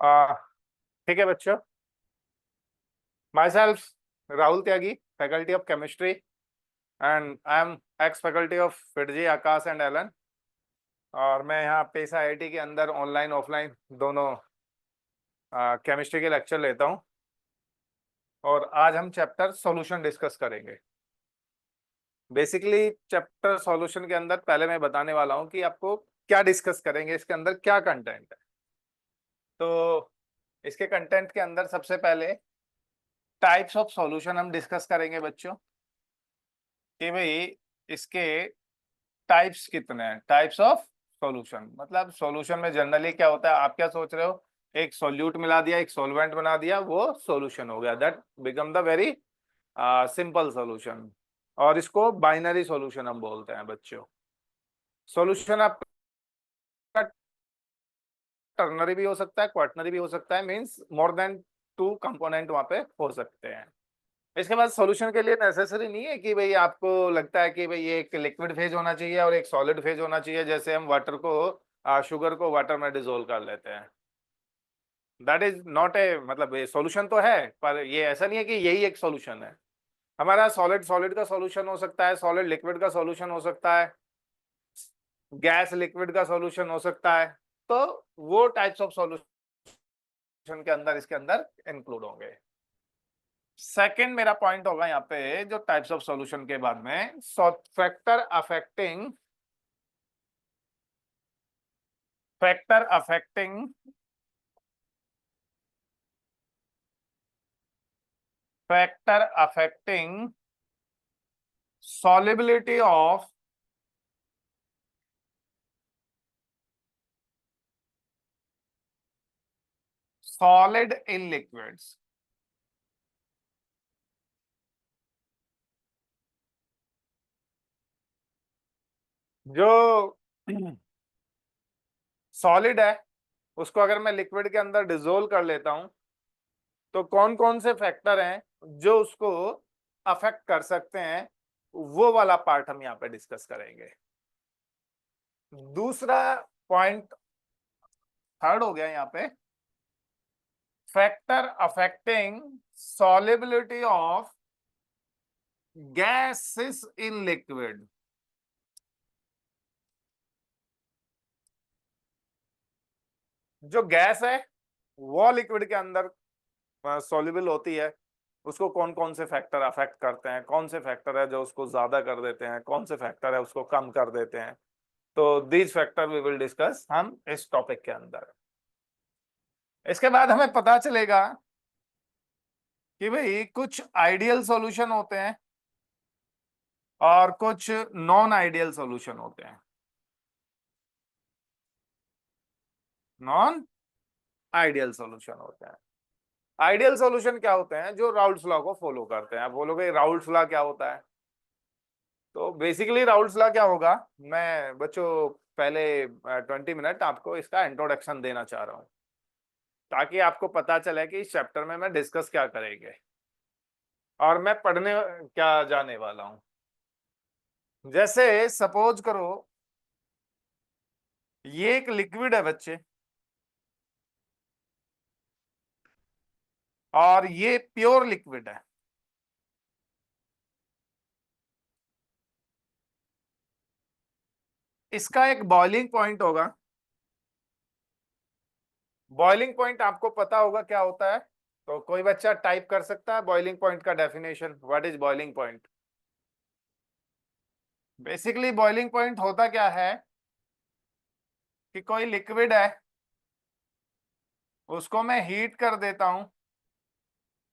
आ, ठीक है बच्चों। My self Rahul Tyagi, faculty of chemistry, and I am ex faculty of FIITJEE Aakash and Allen. और मैं यहाँ पेस आईआईटी के अंदर ऑनलाइन ऑफलाइन दोनों केमिस्ट्री के लेक्चर लेता हूँ। और आज हम चैप्टर सॉल्यूशन डिस्कस करेंगे। बेसिकली चैप्टर सॉल्यूशन के अंदर पहले मैं बताने वाला हूँ कि आपको क्या डिस्कस करेंगे, इसके अंदर क्या कंटेंट है। तो इसके कंटेंट के अंदर सबसे पहले टाइप्स ऑफ सॉल्यूशन हम डिस्कस करेंगे बच्चों, कि भाई इसके टाइप्स कितने हैं। टाइप्स ऑफ सॉल्यूशन मतलब सॉल्यूशन में जनरली क्या होता है, आप क्या सोच रहे हो, एक सॉल्यूट मिला दिया, एक सॉल्वेंट बना दिया, वो सॉल्यूशन हो गया, that become the very simple solution. और इसको बाइनरी सॉल्यूशन हम बोलते हैं बच्चों। सॉल्यूशन आपका टर्नरी भी हो सकता है, क्वार्टनरी भी हो सकता है, मींस मोर देन 2 कंपोनेंट वहां पे हो सकते हैं। इसके बाद सॉल्यूशन के लिए नेसेसरी नहीं है कि भाई आपको लगता है कि भाई ये एक लिक्विड फेज होना चाहिए और एक सॉलिड फेज होना चाहिए, जैसे हम वाटर को शुगर को वाटर में डिसोल्व कर लेते हैं। दैट इज नॉट ए, मतलब ये सॉल्यूशन तो है पर ये ऐसा नहीं है कि यही एक सॉल्यूशन है। हमारा सॉलिड सॉलिड का सॉल्यूशन हो सकता है, सॉलिड लिक्विड का सॉल्यूशन हो सकता है, गैस लिक्विड का सॉल्यूशन हो सकता है। तो वो टाइप्स ऑफ सॉल्यूशन के अंदर इसके अंदर इंक्लूड होंगे। सेकंड मेरा पॉइंट होगा यहाँ पे जो टाइप्स ऑफ सॉल्यूशन के बाद में, factor affecting factor affecting factor affecting solubility of solid in liquids। जो सॉलिड है उसको अगर मैं लिक्विड के अंदर डिसोल्व कर लेता हूं तो कौन कौन से फैक्टर हैं जो उसको अफेक्ट कर सकते हैं, वो वाला पार्ट हम यहाँ पे डिस्कस करेंगे। दूसरा पॉइंट, थर्ड हो गया यहाँ पे, factor affecting solubility of gases in liquid. जो गैस है वो लिक्विड के अंदर सॉल्युबल होती है, उसको कौन कौन से फैक्टर अफेक्ट करते हैं, कौन से फैक्टर है जो उसको ज्यादा कर देते हैं, कौन से फैक्टर है उसको कम कर देते हैं। तो these factor we will discuss हम इस टॉपिक के अंदर। इसके बाद हमें पता चलेगा कि भाई कुछ आइडियल सॉल्यूशन होते हैं और कुछ नॉन आइडियल सॉल्यूशन होते हैं। नॉन आइडियल सॉल्यूशन होते हैं। आइडियल सॉल्यूशन क्या होते हैं, जो राउल्ट्स लॉ को फॉलो करते हैं। आप बोलोगे राउल्ट्स लॉ क्या होता है, तो बेसिकली राउल्ट्स लॉ क्या होगा, मैं बच्चों पहले 20 मिनट आपको इसका इंट्रोडक्शन देना चाह रहा हूँ ताकि आपको पता चले कि इस चैप्टर में मैं डिस्कस क्या करेंगे और मैं पढ़ने क्या जाने वाला हूँ। जैसे सपोज करो ये एक लिक्विड है बच्चे और ये प्योर लिक्विड है। इसका एक बॉइलिंग पॉइंट होगा। बॉइलिंग पॉइंट आपको पता होगा क्या होता है, तो कोई बच्चा टाइप कर सकता है बॉइलिंग पॉइंट का definition. What is boiling point? Basically boiling point होता क्या है कि कोई लिक्विड है, उसको मैं हीट कर देता हूं,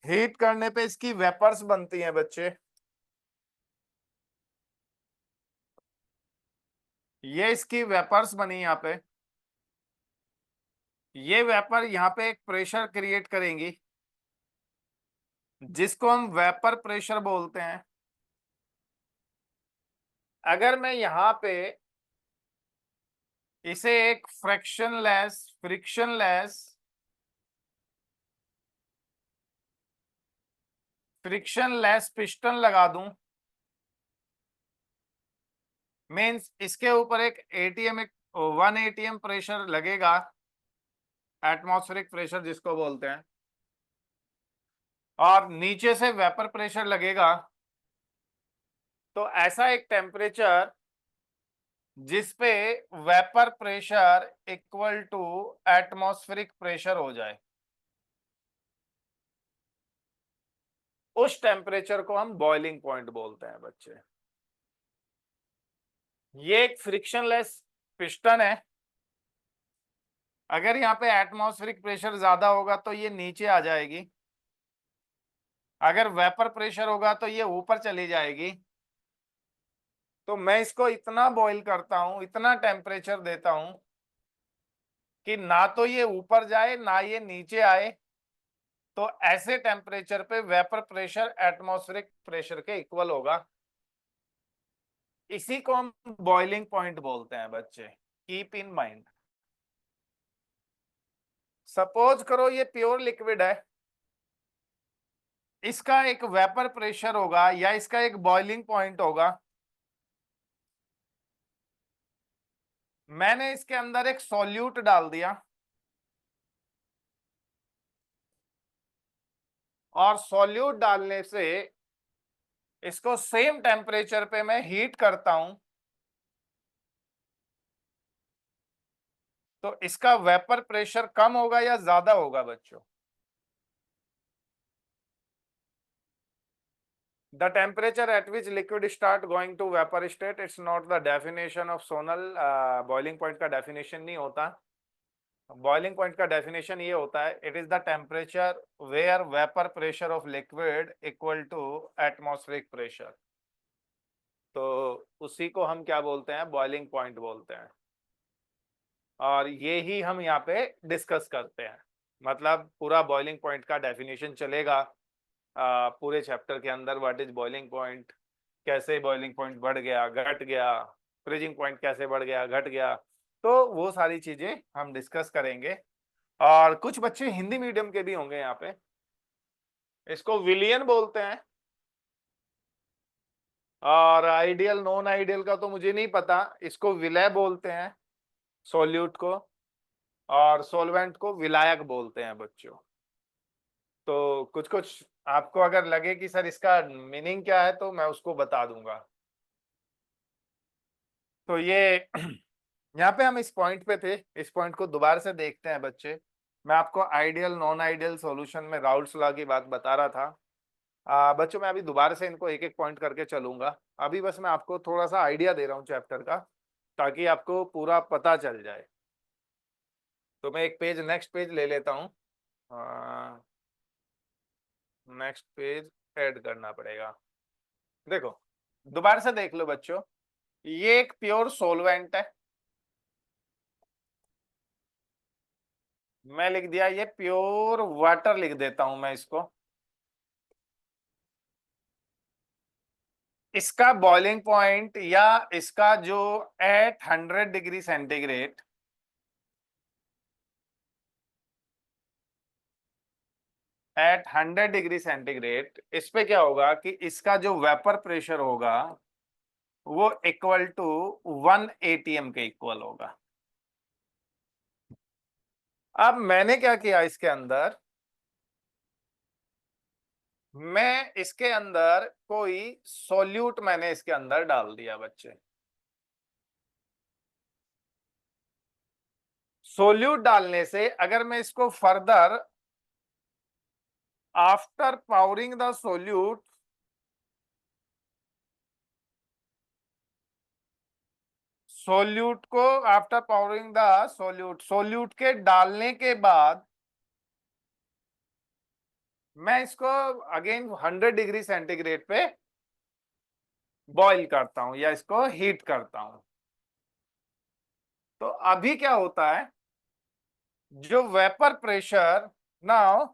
हीट करने पे इसकी वेपर्स बनती हैं बच्चे। ये इसकी वेपर्स बनी यहाँ पे, ये वेपर यहाँ पे एक प्रेशर क्रिएट करेंगी जिसको हम वेपर प्रेशर बोलते हैं। अगर मैं यहाँ पे इसे एक फ्रिक्शनलेस पिस्टन लगा दूं, मीन्स इसके ऊपर एक 1 ATM प्रेशर लगेगा, एटमॉस्फेरिक प्रेशर जिसको बोलते हैं, और नीचे से वेपर प्रेशर लगेगा, तो ऐसा एक टेम्परेचर जिस पे vapour pressure equal to atmospheric pressure हो जाए, उस टेम्परेचर को हम बॉइलिंग पॉइंट बोलते हैं बच्चे। ये एक फ्रिक्शनलेस पिस्टन है। अगर यहाँ पे एटमॉस्फेरिक प्रेशर ज्यादा होगा तो ये नीचे आ जाएगी, अगर वेपर प्रेशर होगा तो ये ऊपर चली जाएगी। तो मैं इसको इतना बॉईल करता हूं, इतना टेम्परेचर देता हूं कि ना तो ये ऊपर जाए ना ये नीचे आए। तो ऐसे टेम्परेचर पे वेपर प्रेशर एटमॉस्फेरिक प्रेशर के इक्वल होगा। इसी को हम बॉइलिंग पॉइंट बोलते हैं बच्चे, कीप इन माइंड। सपोज करो ये प्योर लिक्विड है, इसका एक वेपर प्रेशर होगा या इसका एक बॉइलिंग पॉइंट होगा। मैंने इसके अंदर एक सॉल्यूट डाल दिया और सॉल्यूट डालने से इसको सेम टेम्परेचर पे मैं हीट करता हूं, तो इसका वेपर प्रेशर कम होगा या ज्यादा होगा बच्चों? The temperature at which liquid start going to vapor state, it's not the definition of Sonal. Boiling point का definition नहीं होता। Boiling point का definition ये होता है, it is the temperature where vapor pressure of liquid equal to atmospheric pressure। तो उसी को हम क्या बोलते हैं? बॉइलिंग पॉइंट बोलते हैं। और ये ही हम यहाँ पे डिस्कस करते हैं। मतलब पूरा बॉइलिंग पॉइंट का डेफिनेशन चलेगा पूरे चैप्टर के अंदर। व्हाट इज बॉइलिंग पॉइंट, कैसे बॉइलिंग पॉइंट बढ़ गया, घट गया, फ्रीजिंग पॉइंट कैसे बढ़ गया, घट गया, तो वो सारी चीजें हम डिस्कस करेंगे। और कुछ बच्चे हिंदी मीडियम के भी होंगे यहाँ पे, इसको विलियन बोलते हैं। और आइडियल नॉन आइडियल का तो मुझे नहीं पता, इसको विलय बोलते हैं सॉल्यूट को, और सॉल्वेंट को विलायक बोलते हैं बच्चों। तो कुछ कुछ आपको अगर लगे कि सर इसका मीनिंग क्या है तो मैं उसको बता दूंगा। तो ये यहाँ पे हम इस पॉइंट पे थे, इस पॉइंट को दोबारा से देखते हैं बच्चे। मैं आपको आइडियल नॉन आइडियल सॉल्यूशन में राउल्ट्स लॉ की बात बता रहा था। बच्चों मैं अभी दोबारा से इनको एक एक पॉइंट करके चलूंगा। अभी बस मैं आपको थोड़ा सा आइडिया दे रहा हूँ चैप्टर का, ताकि आपको पूरा पता चल जाए। तो मैं एक पेज नेक्स्ट पेज ले लेता हूँ, नेक्स्ट पेज ऐड करना पड़ेगा। देखो दोबारा से देख लो बच्चों, ये एक प्योर सोलवेंट है, मैं लिख दिया ये प्योर वाटर, लिख देता हूं मैं इसको। इसका बॉइलिंग पॉइंट या इसका जो at 100 degree centigrade, at 100 degree centigrade इस पे क्या होगा कि इसका जो वेपर प्रेशर होगा वो इक्वल टू 1 एटीएम के इक्वल होगा। अब मैंने क्या किया इसके अंदर, मैं इसके अंदर कोई सॉल्यूट मैंने इसके अंदर डाल दिया बच्चे। सॉल्यूट डालने से अगर मैं इसको further after powering the solute, solute को after powering the solute, solute के डालने के बाद मैं इसको अगेन 100 डिग्री सेंटीग्रेड पे बॉईल करता हूं या इसको हीट करता हूं। तो अभी क्या होता है, जो vapour pressure now,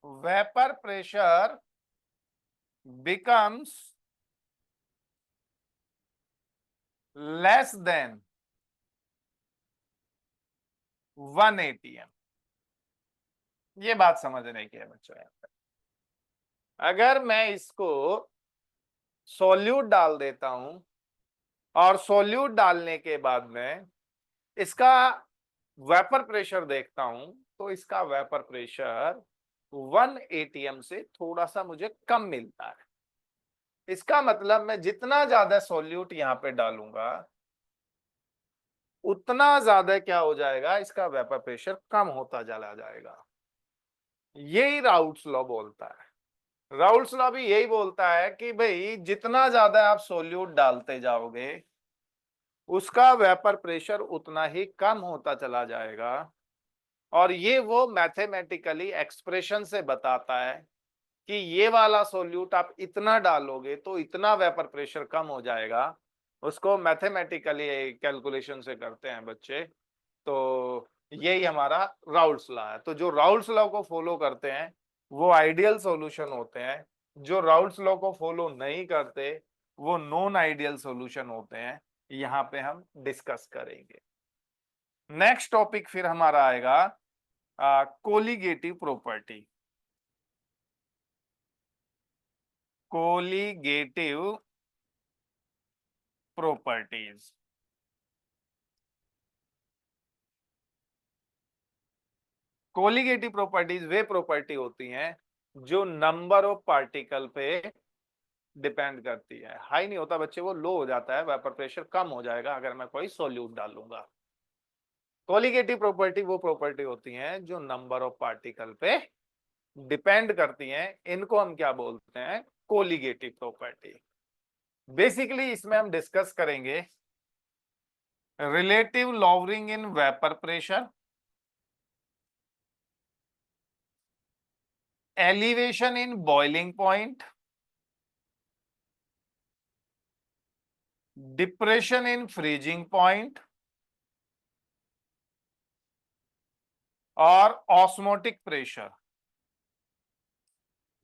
vapour pressure becomes less than 1 ATM. ये बात समझने की है बच्चों यहाँ पे। अगर मैं इसको सॉल्यूट डाल देता हूं और सोल्यूट डालने के बाद में इसका वेपर प्रेशर देखता हूं, तो इसका वेपर प्रेशर 1 एटीएम से थोड़ा सा मुझे कम मिलता है। इसका मतलब मैं जितना ज्यादा सोल्यूट यहां पे डालूंगा उतना ज्यादा क्या हो जाएगा, इसका वेपर प्रेशर कम होता चला जाएगा। यही राउल्ट्स लॉ बोलता है। राउल्ट्स लॉ भी यही बोलता है कि भाई जितना ज्यादा आप सोल्यूट डालते जाओगे उसका वेपर प्रेशर उतना ही कम होता चला जाएगा। और ये वो मैथमेटिकली एक्सप्रेशन से बताता है कि ये वाला सोल्यूट आप इतना डालोगे तो इतना वेपर प्रेशर कम हो जाएगा। उसको मैथमेटिकली कैलकुलेशन से करते हैं बच्चे। तो यही हमारा राउल्ट्स लॉ है। तो जो राउल्ट्स लॉ को फॉलो करते हैं वो आइडियल सॉल्यूशन होते हैं, जो राउल्ट्स लॉ को फॉलो नहीं करते वो नॉन आइडियल सॉल्यूशन होते हैं। यहाँ पे हम डिस्कस करेंगे। नेक्स्ट टॉपिक फिर हमारा आएगा colligative property. Colligative properties. Colligative properties वे प्रॉपर्टी होती हैं जो नंबर ऑफ पार्टिकल पे डिपेंड करती है। हाई नहीं होता बच्चे, वो लो हो जाता है, वेपर प्रेशर कम हो जाएगा अगर मैं कोई सोल्यूट डालूंगा। कोलिगेटिव प्रॉपर्टी वो प्रॉपर्टी होती हैं जो नंबर ऑफ पार्टिकल पे डिपेंड करती हैं। इनको हम क्या बोलते हैं, कोलिगेटिव प्रॉपर्टी। बेसिकली इसमें हम डिस्कस करेंगे relative lowering in vapour pressure, elevation in boiling point, depression in freezing point और ऑस्मोटिक प्रेशर।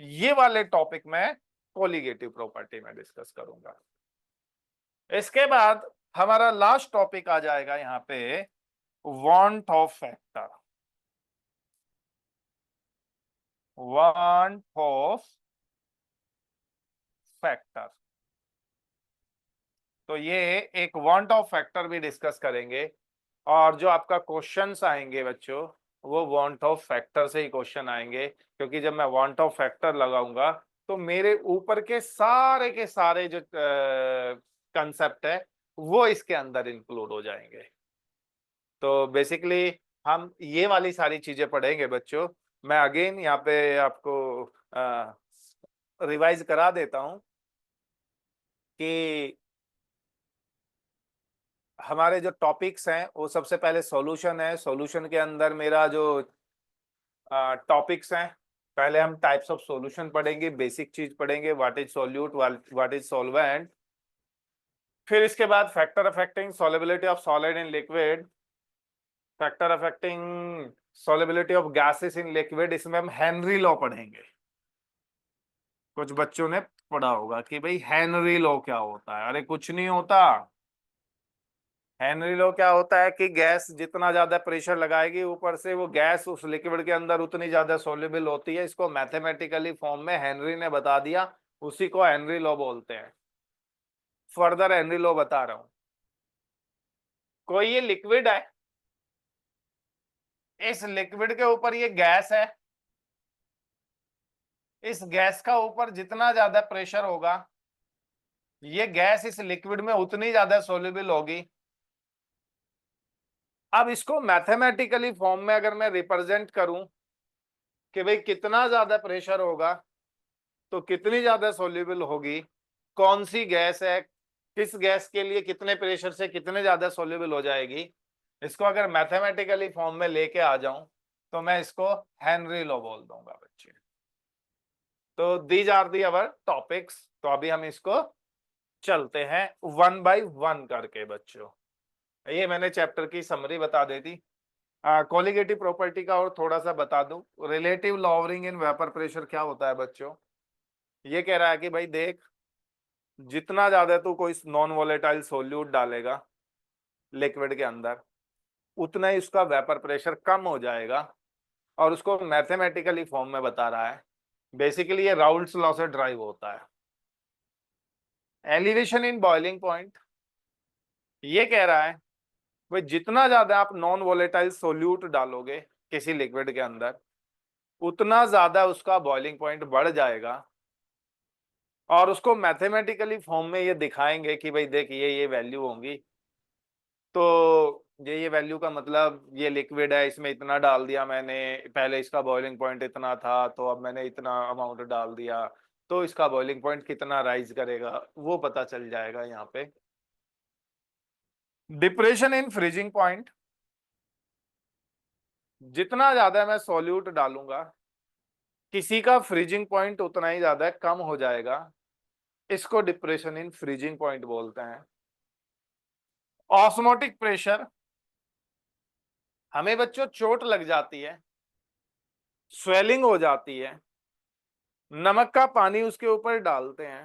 ये वाले टॉपिक में कोलिगेटिव प्रॉपर्टी में डिस्कस करूंगा। इसके बाद हमारा लास्ट टॉपिक आ जाएगा यहां पे want of factor. Want of factor, तो ये एक वांट ऑफ फैक्टर भी डिस्कस करेंगे। और जो आपका क्वेश्चंस आएंगे बच्चों वो वांट ऑफ फैक्टर से ही क्वेश्चन आएंगे, क्योंकि जब मैं वांट ऑफ फैक्टर लगाऊंगा तो मेरे ऊपर के सारे जो कंसेप्ट है वो इसके अंदर इंक्लूड हो जाएंगे। तो बेसिकली हम ये वाली सारी चीजें पढ़ेंगे बच्चों। मैं अगेन यहाँ पे आपको रिवाइज करा देता हूं कि हमारे जो टॉपिक्स हैं वो सबसे पहले सॉल्यूशन है। सॉल्यूशन के अंदर मेरा जो टॉपिक्स हैं, पहले हम टाइप्स ऑफ सॉल्यूशन पढ़ेंगे, बेसिक चीज पढ़ेंगे, what is solute, what is solvent. फिर इसके बाद factor affecting solubility of solid in liquid, factor affecting solubility of gases in liquid. इसमें हम हेनरी लॉ पढ़ेंगे। कुछ बच्चों ने पढ़ा होगा कि भाई हेनरी लॉ क्या होता है। अरे कुछ नहीं होता। हेनरी लॉ क्या होता है कि गैस जितना ज्यादा प्रेशर लगाएगी ऊपर से वो गैस उस लिक्विड के अंदर उतनी ज्यादा सोल्यूबल होती है। इसको मैथमेटिकली फॉर्म में हेनरी ने बता दिया, उसी को हेनरी लॉ बोलते हैं। फर्दर हेनरी लॉ बता रहा हूं। कोई ये लिक्विड है, इस लिक्विड के ऊपर ये गैस है, इस गैस का ऊपर जितना ज्यादा प्रेशर होगा ये गैस इस लिक्विड में उतनी ज्यादा सोल्यूबल होगी। अब इसको मैथमेटिकली फॉर्म में अगर मैं रिप्रेजेंट करूं कि भाई कितना ज्यादा प्रेशर होगा तो कितनी ज्यादा सोल्यूबल होगी, कौन सी गैस है, किस गैस के लिए कितने प्रेशर से कितने ज्यादा सोल्यूबल हो जाएगी, इसको अगर मैथमेटिकली फॉर्म में लेके आ जाऊं तो मैं इसको हेनरी लॉ बोल दूंगा बच्चे। तो these are the our topics. तो अभी हम इसको चलते हैं वन बाय वन करके बच्चों। ये मैंने चैप्टर की समरी बता दी थी। कोलिगेटिव प्रॉपर्टी का और थोड़ा सा बता दूं। Relative lowering in vapour pressure क्या होता है बच्चों, ये कह रहा है कि भाई देख, जितना ज्यादा तू कोई नॉन वोलेटाइल सोल्यूट डालेगा लिक्विड के अंदर उतना ही उसका वेपर प्रेशर कम हो जाएगा। और उसको मैथमेटिकली फॉर्म में बता रहा है। बेसिकली ये राउल्ट्स लॉ से ड्राइव होता है। एलिवेशन इन बॉइलिंग पॉइंट, ये कह रहा है भाई जितना ज्यादा आप नॉन वोलेटाइल सोल्यूट डालोगे किसी लिक्विड के अंदर, उतना ज्यादा उसका बॉइलिंग पॉइंट बढ़ जाएगा। और उसको मैथमेटिकली फॉर्म में ये दिखाएंगे कि भाई देख ये वैल्यू होंगी, तो ये वैल्यू का मतलब ये लिक्विड है, इसमें इतना डाल दिया मैंने, पहले इसका बॉइलिंग पॉइंट इतना था तो अब मैंने इतना अमाउंट डाल दिया, तो इसका बॉइलिंग पॉइंट कितना राइज करेगा वो पता चल जाएगा यहाँ पे। डिप्रेशन इन फ्रीजिंग पॉइंट, जितना ज्यादा मैं सॉल्यूट डालूंगा किसी का फ्रीजिंग पॉइंट उतना ही ज्यादा कम हो जाएगा, इसको डिप्रेशन इन फ्रीजिंग पॉइंट बोलते हैं। ऑस्मोटिक प्रेशर, हमें बच्चों चोट लग जाती है, स्वेलिंग हो जाती है, नमक का पानी उसके ऊपर डालते हैं,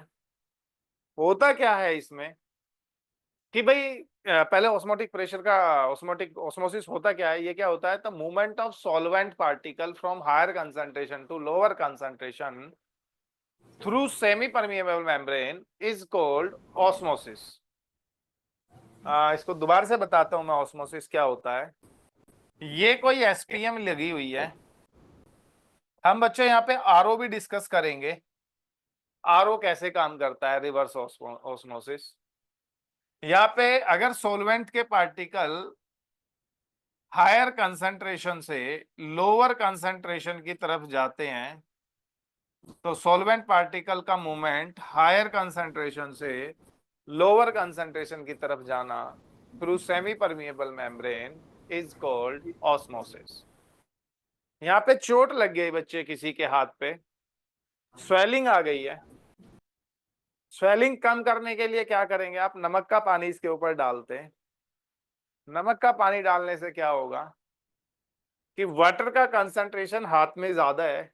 होता क्या है इसमें कि भाई पहले ऑस्मोटिक प्रेशर का ऑस्मोटिक ऑस्मोसिस होता क्या है, ये क्या होता है, the movement of solvent particle from higher concentration to lower concentration through semi permeable membrane is called osmosis. इसको दोबारा से बताता हूं मैं, ऑस्मोसिस क्या होता है। ये कोई एसपीएम लगी हुई है, हम बच्चों यहाँ पे आरओ भी डिस्कस करेंगे, आरओ कैसे काम करता है, रिवर्स ऑस्मोसिस। यहाँ पे अगर सोलवेंट के पार्टिकल हायर कंसंट्रेशन से लोअर कंसंट्रेशन की तरफ जाते हैं, तो सॉल्वेंट पार्टिकल का मूवमेंट हायर कंसंट्रेशन से लोअर कंसंट्रेशन की तरफ जाना through semi permeable membrane is called osmosis. यहाँ पे चोट लग गई बच्चे किसी के हाथ पे, स्वेलिंग आ गई है, स्वेलिंग कम करने के लिए क्या करेंगे आप, नमक का पानी इसके ऊपर डालते हैं। नमक का पानी डालने से क्या होगा कि वाटर का कंसंट्रेशन हाथ में ज्यादा है,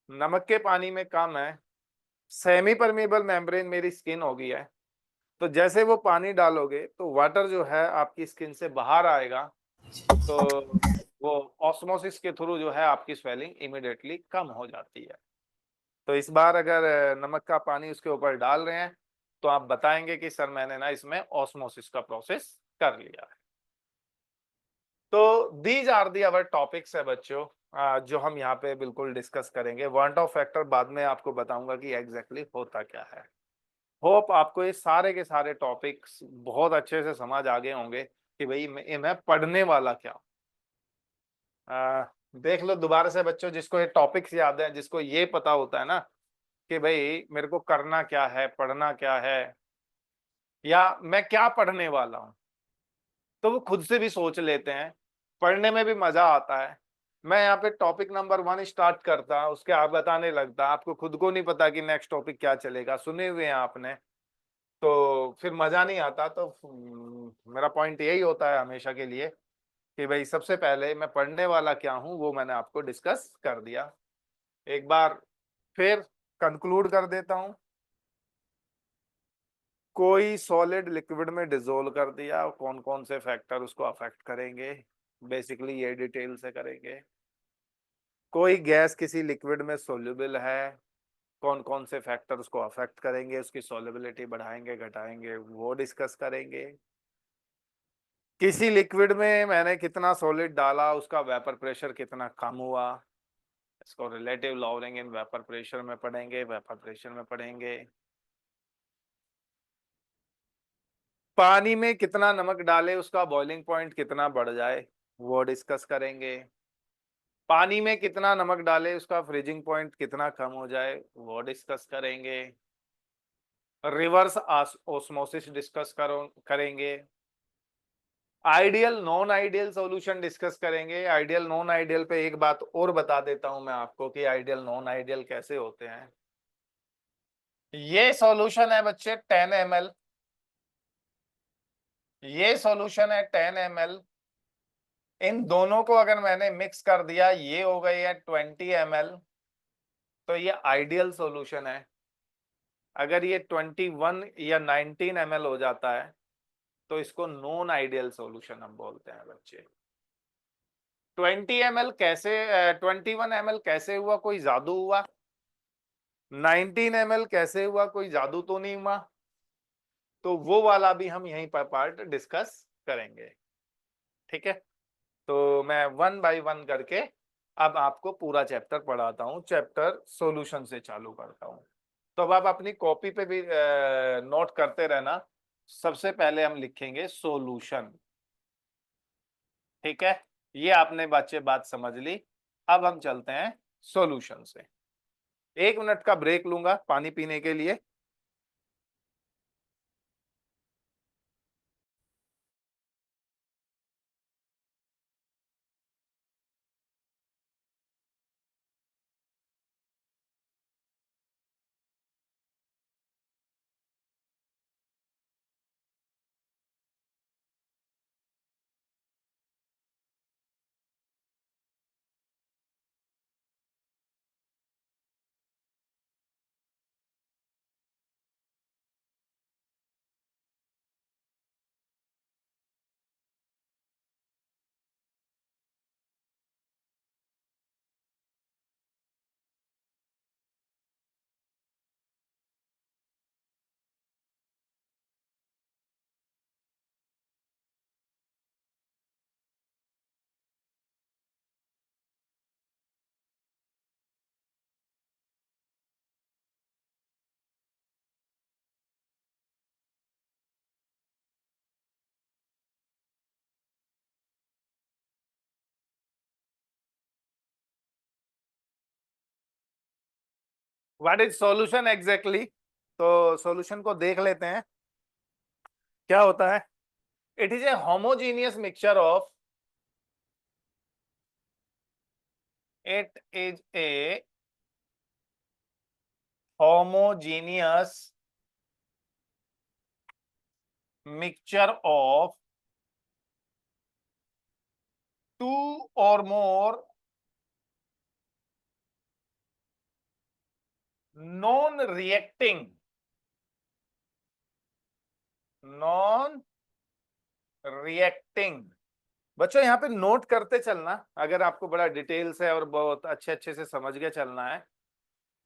नमक के पानी में कम है, सेमी परमेबल मेम्ब्रेन मेरी स्किन हो गई है, तो जैसे वो पानी डालोगे तो वाटर जो है आपकी स्किन से बाहर आएगा, तो वो ऑस्मोसिस के थ्रू जो है आपकी स्वेलिंग इमिडिएटली कम हो जाती है। तो इस बार अगर नमक का पानी उसके ऊपर डाल रहे हैं तो आप बताएंगे कि सर मैंने ना इसमें ऑस्मोसिस का प्रोसेस कर लिया है। तो these are the our topics है बच्चों, जो हम यहाँ पे बिल्कुल डिस्कस करेंगे। वांट ऑफ फैक्टर बाद में आपको बताऊंगा कि एग्जैक्टली होता क्या है। होप आपको ये सारे के सारे टॉपिक्स बहुत अच्छे से समझ आ गए होंगे कि भाई मैं पढ़ने वाला क्या हूँ। देख लो दोबारा से बच्चों, जिसको ये टॉपिक्स याद है, जिसको ये पता होता है ना कि भाई मेरे को करना क्या है, पढ़ना क्या है, या मैं क्या पढ़ने वाला हूँ, तो वो खुद से भी सोच लेते हैं, पढ़ने में भी मजा आता है। मैं यहाँ पे टॉपिक नंबर 1 स्टार्ट करता, उसके आप बताने लगता, आपको खुद को नहीं पता कि नेक्स्ट टॉपिक क्या चलेगा, सुने हुए हैं आपने, तो फिर मजा नहीं आता। तो मेरा पॉइंट यही होता है हमेशा के लिए कि भाई सबसे पहले मैं पढ़ने वाला क्या हूँ वो मैंने आपको डिस्कस कर दिया। एक बार फिर कंक्लूड कर देता हूँ, कोई सॉलिड लिक्विड में डिसोल्व कर दिया, कौन कौन से फैक्टर उसको अफेक्ट करेंगे, बेसिकली ये डिटेल से करेंगे। कोई गैस किसी लिक्विड में सोल्यूबल है, कौन कौन से फैक्टर उसको अफेक्ट करेंगे, उसकी सोल्युबिलिटी बढ़ाएंगे घटाएंगे वो डिस्कस करेंगे। किसी लिक्विड में मैंने कितना सॉलिड डाला, उसका वेपर प्रेशर कितना कम हुआ, इसको relative lowering in vapour pressure में पढ़ेंगे, वेपर प्रेशर में पढ़ेंगे। पानी में कितना नमक डाले उसका बॉइलिंग पॉइंट कितना बढ़ जाए वो डिस्कस करेंगे। पानी में कितना नमक डाले उसका फ्रीजिंग पॉइंट कितना कम हो जाए वो डिस्कस करेंगे। रिवर्स ऑस्मोसिस डिस्कस करेंगे। Ideal non ideal solution discuss करेंगे। आइडियल नॉन आइडियल पे एक बात और बता देता हूं मैं आपको कि आइडियल नॉन आइडियल कैसे होते हैं। ये सॉल्यूशन है बच्चे 10 ml, ये सॉल्यूशन है 10 ml, इन दोनों को अगर मैंने मिक्स कर दिया ये हो गई है 20 ml, तो ये आइडियल सॉल्यूशन है। अगर ये 21 या 19 ml हो जाता है तो इसको नॉन आइडियल सॉल्यूशन हम बोलते हैं बच्चे। 20 ml कैसे, 21 ml कैसे हुआ, कोई जादू हुआ? 19 ml कैसे हुआ, कोई जादू तो नहीं हुआ? तो वो वाला भी हम यहीं पर पार्ट डिस्कस करेंगे। ठीक है, तो मैं वन बाय वन करके अब आपको पूरा चैप्टर पढ़ाता हूँ। चैप्टर सॉल्यूशन से चालू करता हूँ। तो अब आप अपनी कॉपी पे भी नोट करते रहना। सबसे पहले हम लिखेंगे सॉल्यूशन। ठीक है, ये आपने बच्चे बात समझ ली। अब हम चलते हैं सॉल्यूशन से। 1 मिनट का ब्रेक लूंगा पानी पीने के लिए। What is solution exactly? तो सॉल्यूशन को देख लेते हैं क्या होता है। It is a homogeneous mixture of, it is a homogeneous mixture of two or more non reacting, non reacting. बच्चों यहाँ पे नोट करते चलना, अगर आपको बड़ा डिटेल्स है और बहुत अच्छे अच्छे से समझ के चलना है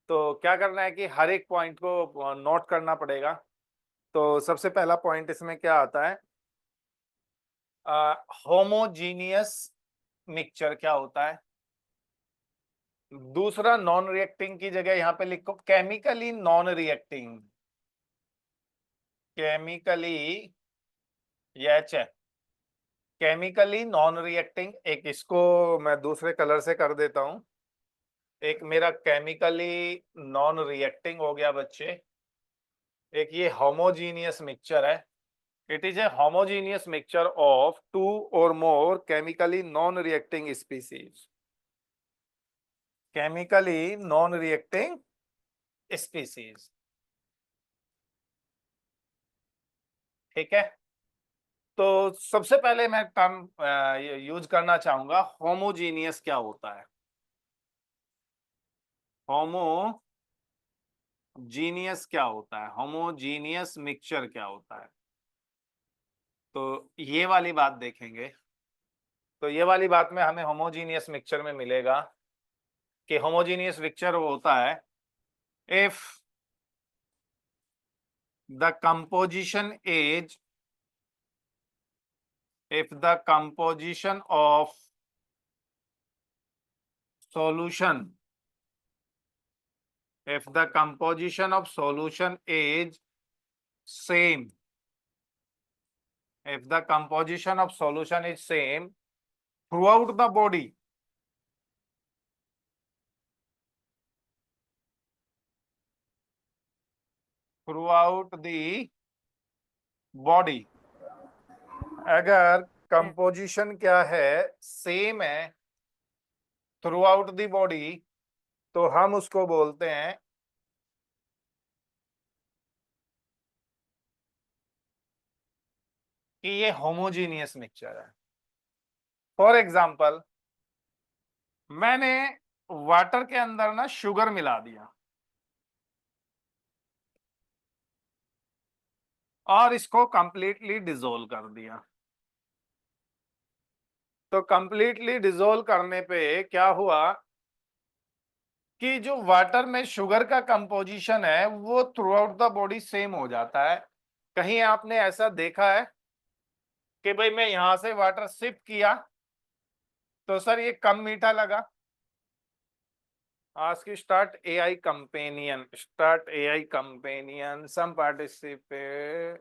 तो क्या करना है कि हर एक पॉइंट को नोट करना पड़ेगा। तो सबसे पहला पॉइंट इसमें क्या आता है, होमोजीनियस मिक्सचर क्या होता है। दूसरा, नॉन रिएक्टिंग की जगह यहाँ पे लिखो केमिकली नॉन रिएक्टिंग, केमिकली, ये एच है, केमिकली नॉन रिएक्टिंग। एक इसको मैं दूसरे कलर से कर देता हूं। एक मेरा केमिकली नॉन रिएक्टिंग हो गया बच्चे, एक ये होमोजीनियस मिक्सचर है। It is a homogeneous mixture of two or more chemically non reacting species, chemically non reacting species. ठीक है, तो सबसे पहले मैं टर्म यूज करना चाहूंगा, होमोजीनियस क्या होता है। होमोजीनियस क्या होता है, होमोजीनियस मिक्सचर क्या होता है। तो ये वाली बात देखेंगे। तो ये वाली बात में हमें होमोजीनियस मिक्सचर में मिलेगा कि होमोजीनियस मिक्सचर वो होता है if the composition is, if the composition of solution, if the composition of solution is same, if the composition of solution is same throughout the body, throughout the body, अगर composition क्या है, same है through out the body, तो हम उसको बोलते हैं कि ये होमोजीनियस मिक्सचर है। फॉर एग्जाम्पल, मैंने वाटर के अंदर ना शुगर मिला दिया और इसको कंप्लीटली डिसोल्व कर दिया। तो कंप्लीटली डिसोल्व करने पे क्या हुआ कि जो वाटर में शुगर का कंपोजिशन है वो through out the body same हो जाता है। कहीं आपने ऐसा देखा है कि भाई मैं यहां से वाटर सिप किया तो सर ये कम मीठा लगा? Ask start AI companion. Start AI companion. Some participate.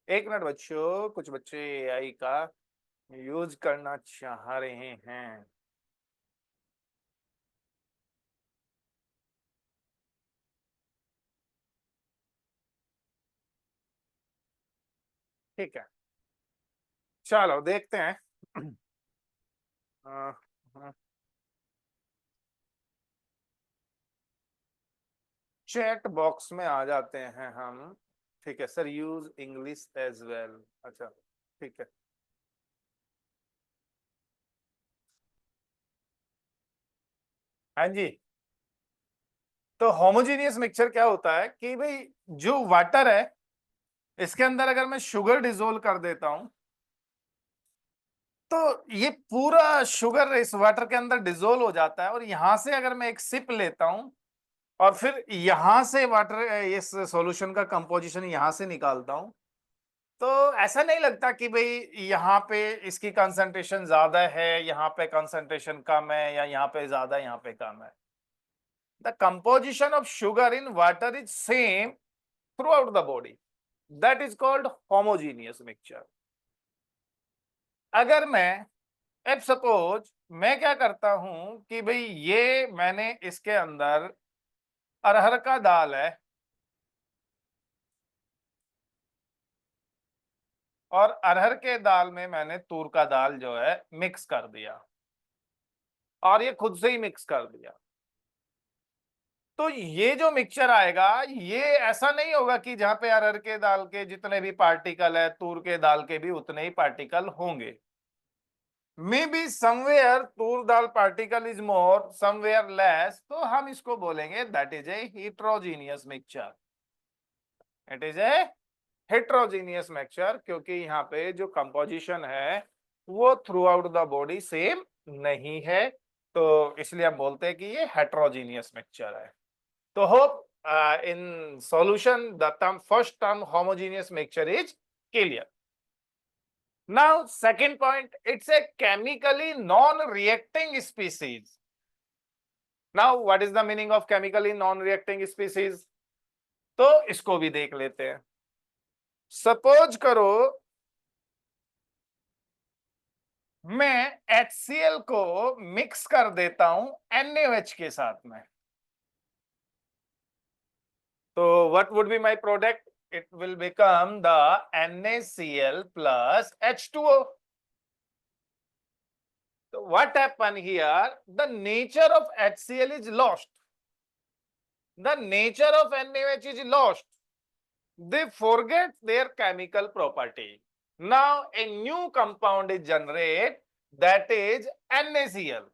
एक मिनट बच्चों, कुछ बच्चे एआई का यूज करना चाह रहे हैं। ठीक है, चलो देखते हैं। चैट बॉक्स में आ जाते हैं हम। ठीक है sir, use English as well. अच्छा ठीक है। हाँ जी। तो होमोजेनियस मिक्सचर क्या होता है कि भाई जो वाटर है इसके अंदर अगर मैं शुगर डिजोल्व कर देता हूं तो ये पूरा शुगर इस वाटर के अंदर डिजोल्व हो जाता है, और यहां से अगर मैं एक सिप लेता हूं और फिर यहां से वाटर इस सॉल्यूशन का कंपोजिशन यहां से निकालता हूं, तो ऐसा नहीं लगता कि भाई यहाँ पे इसकी कंसंट्रेशन ज्यादा है, यहाँ पे कंसंट्रेशन कम है, या यहाँ पे ज्यादा यहाँ पे कम है। The composition of sugar in water is same through out the body, that is called homogeneous mixture. अगर मैं अब सपोज मैं क्या करता हूं कि भाई ये मैंने इसके अंदर अरहर का दाल है और अरहर के दाल में मैंने तूर का दाल जो है मिक्स कर दिया, और ये खुद से ही मिक्स कर दिया, तो ये जो मिक्सचर आएगा ये ऐसा नहीं होगा कि जहां पे अरहर के दाल के जितने भी पार्टिकल है तूर के दाल के भी उतने ही पार्टिकल होंगे। May be somewhere Toor dal particle is more, somewhere less, तो हम इसको बोलेंगे that is a heterogeneous mixture. It is A heterogeneous mixture, क्योंकि यहाँ पे जो कंपोजिशन है वो through out the body same नहीं है, तो इसलिए हम बोलते हैं कि ये हेट्रोजीनियस मिक्सचर है। तो hope in solution the term first term homogeneous mixture is clear. Now second point, it's a chemically non reacting species. Now what is the meaning of chemically non reacting species, तो इसको भी देख लेते हैं। Suppose करो मैं HCl को mix कर देता हूं NaOH के साथ में, तो what would be my product? It will become the NaCl plus H2O। तो what happen here, the nature of HCl is lost, the nature of NaOH is lost, they forget their chemical property, now a new compound is generated, that is NaCl।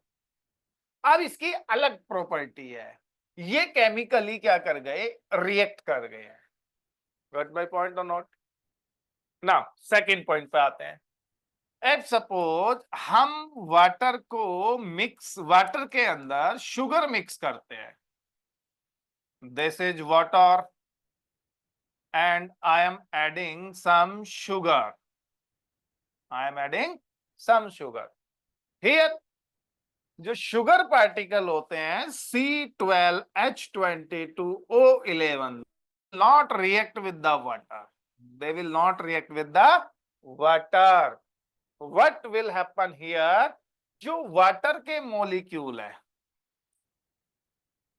अब इसकी अलग property है, ये chemically क्या कर गए, react कर गए हैं। गॉट माय पॉइंट और नॉट? नाउ सेकंड पॉइंट पे आते हैं। एफ सपोज हम वाटर को मिक्स, वाटर के अंदर शुगर मिक्स करते हैं, this is water and I am adding some sugar, I am adding some sugar here. जो शुगर पार्टिकल होते हैं C12H22O11 not react with the water, they will not react with the water। what will happen here, जो water के molecule है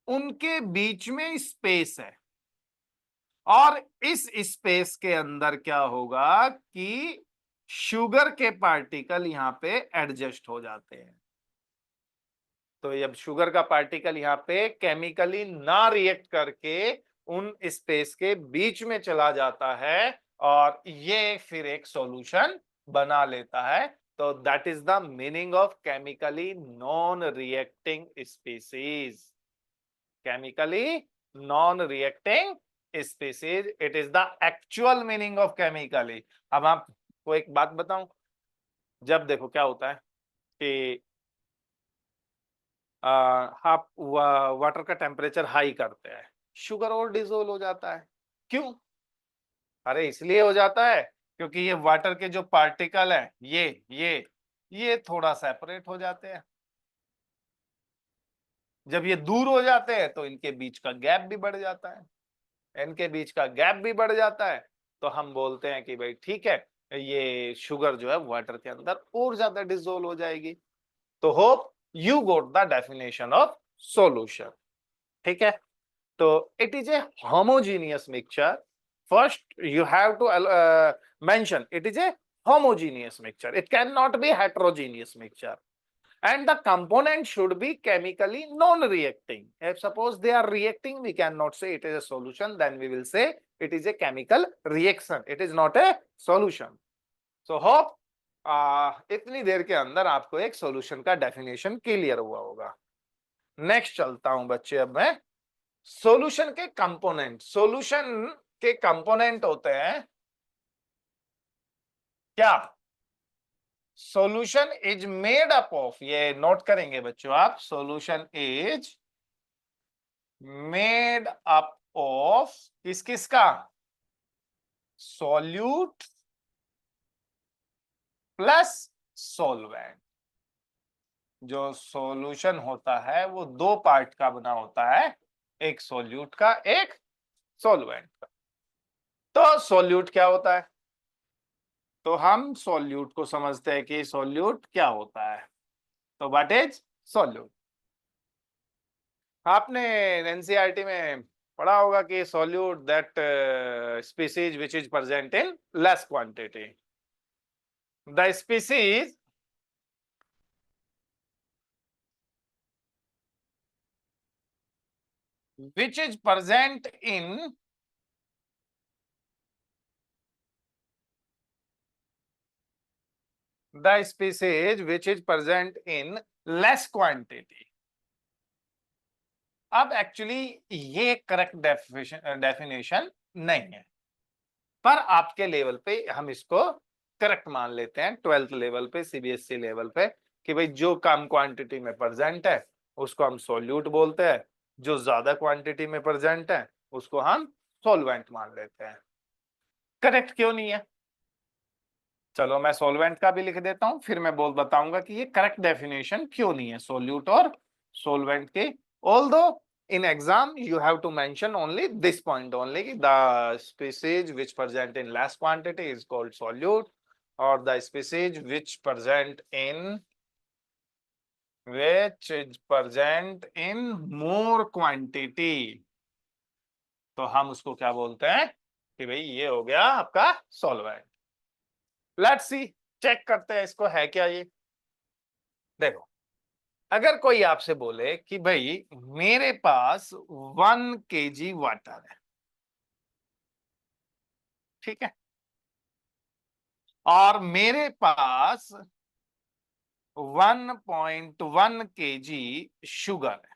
उनके बीच में space है, और इस स्पेस के अंदर क्या होगा कि शुगर के पार्टिकल यहां पे एडजस्ट हो जाते हैं। तो जब शुगर का पार्टिकल यहाँ पे केमिकली ना रिएक्ट करके उन स्पेस के बीच में चला जाता है और ये फिर एक सॉल्यूशन बना लेता है, तो that is the meaning of chemically non reacting species. Chemically non reacting species, it is the actual meaning of chemically. अब आपको एक बात बताऊं, जब देखो क्या होता है कि आप वाटर का टेम्परेचर हाई करते हैं, शुगर और डिसोल्व हो जाता है। क्यों? अरे इसलिए हो जाता है क्योंकि ये वाटर के जो पार्टिकल है ये थोड़ा सेपरेट हो जाते हैं। जब ये दूर हो जाते हैं तो इनके बीच का गैप भी बढ़ जाता है। इनके बीच का गैप भी बढ़ जाता है तो हम बोलते हैं कि भाई ठीक है, ये शुगर जो है वाटर के अंदर और ज्यादा डिसोल्व हो जाएगी। तो hope you got the definition of solution. ठीक है, तो it is a homogeneous mixture. First, you have to mention it is a homogeneous mixture. It cannot be heterogeneous mixture. And the component should be chemically non-reacting. If suppose they are reacting, we cannot say it is a solution. Then we will say it is a chemical reaction. It is not a solution. So hope इतनी देर के अंदर आपको एक solution का definition clear हुआ होगा। Next चलता हूं बच्चे अब मैं सॉल्यूशन के कंपोनेंट। सॉल्यूशन के कंपोनेंट होते हैं क्या? Solution is made up of, ये नोट करेंगे बच्चों आप, solution is made up of किस किस का? Solute plus solvent. जो सॉल्यूशन होता है वो दो पार्ट का बना होता है, एक सॉल्यूट का, एक सॉल्वेंट का। तो सॉल्यूट क्या होता है? तो हम सॉल्यूट को समझते हैं कि सॉल्यूट क्या होता है। तो व्हाट इज सॉल्यूट? आपने एनसीईआरटी में पढ़ा होगा कि solute that species which is present in less quantity. The species which is present in the species which is present in less quantity। अब एक्चुअली ये करेक्ट डेफिनेशन नहीं है, पर आपके लेवल पे हम इसको करेक्ट मान लेते हैं, 12th लेवल पे, सीबीएसई लेवल पे, कि भाई जो कम क्वांटिटी में प्रेजेंट है उसको हम सॉल्यूट बोलते हैं, जो ज्यादा क्वांटिटी में प्रेजेंट है उसको हम सॉल्वेंट मान लेते हैं। करेक्ट क्यों नहीं है? चलो मैं सॉल्वेंट का भी लिख देता हूं, फिर मैं बोल बताऊंगा कि ये करेक्ट डेफिनेशन क्यों नहीं है सॉल्यूट और सॉल्वेंट के। Although in exam you have to mention only this point only, the species which present in less quantity is called solute, or the species which is present in more quantity, तो हम उसको क्या बोलते हैं कि भाई ये हो गया आपका सॉल्वेंट। लेट्स सी, चेक करते हैं इसको है क्या ये। देखो, अगर कोई आपसे बोले कि भाई मेरे पास 1 kg वाटर है, ठीक है, और मेरे पास 1.1 kg शुगर है,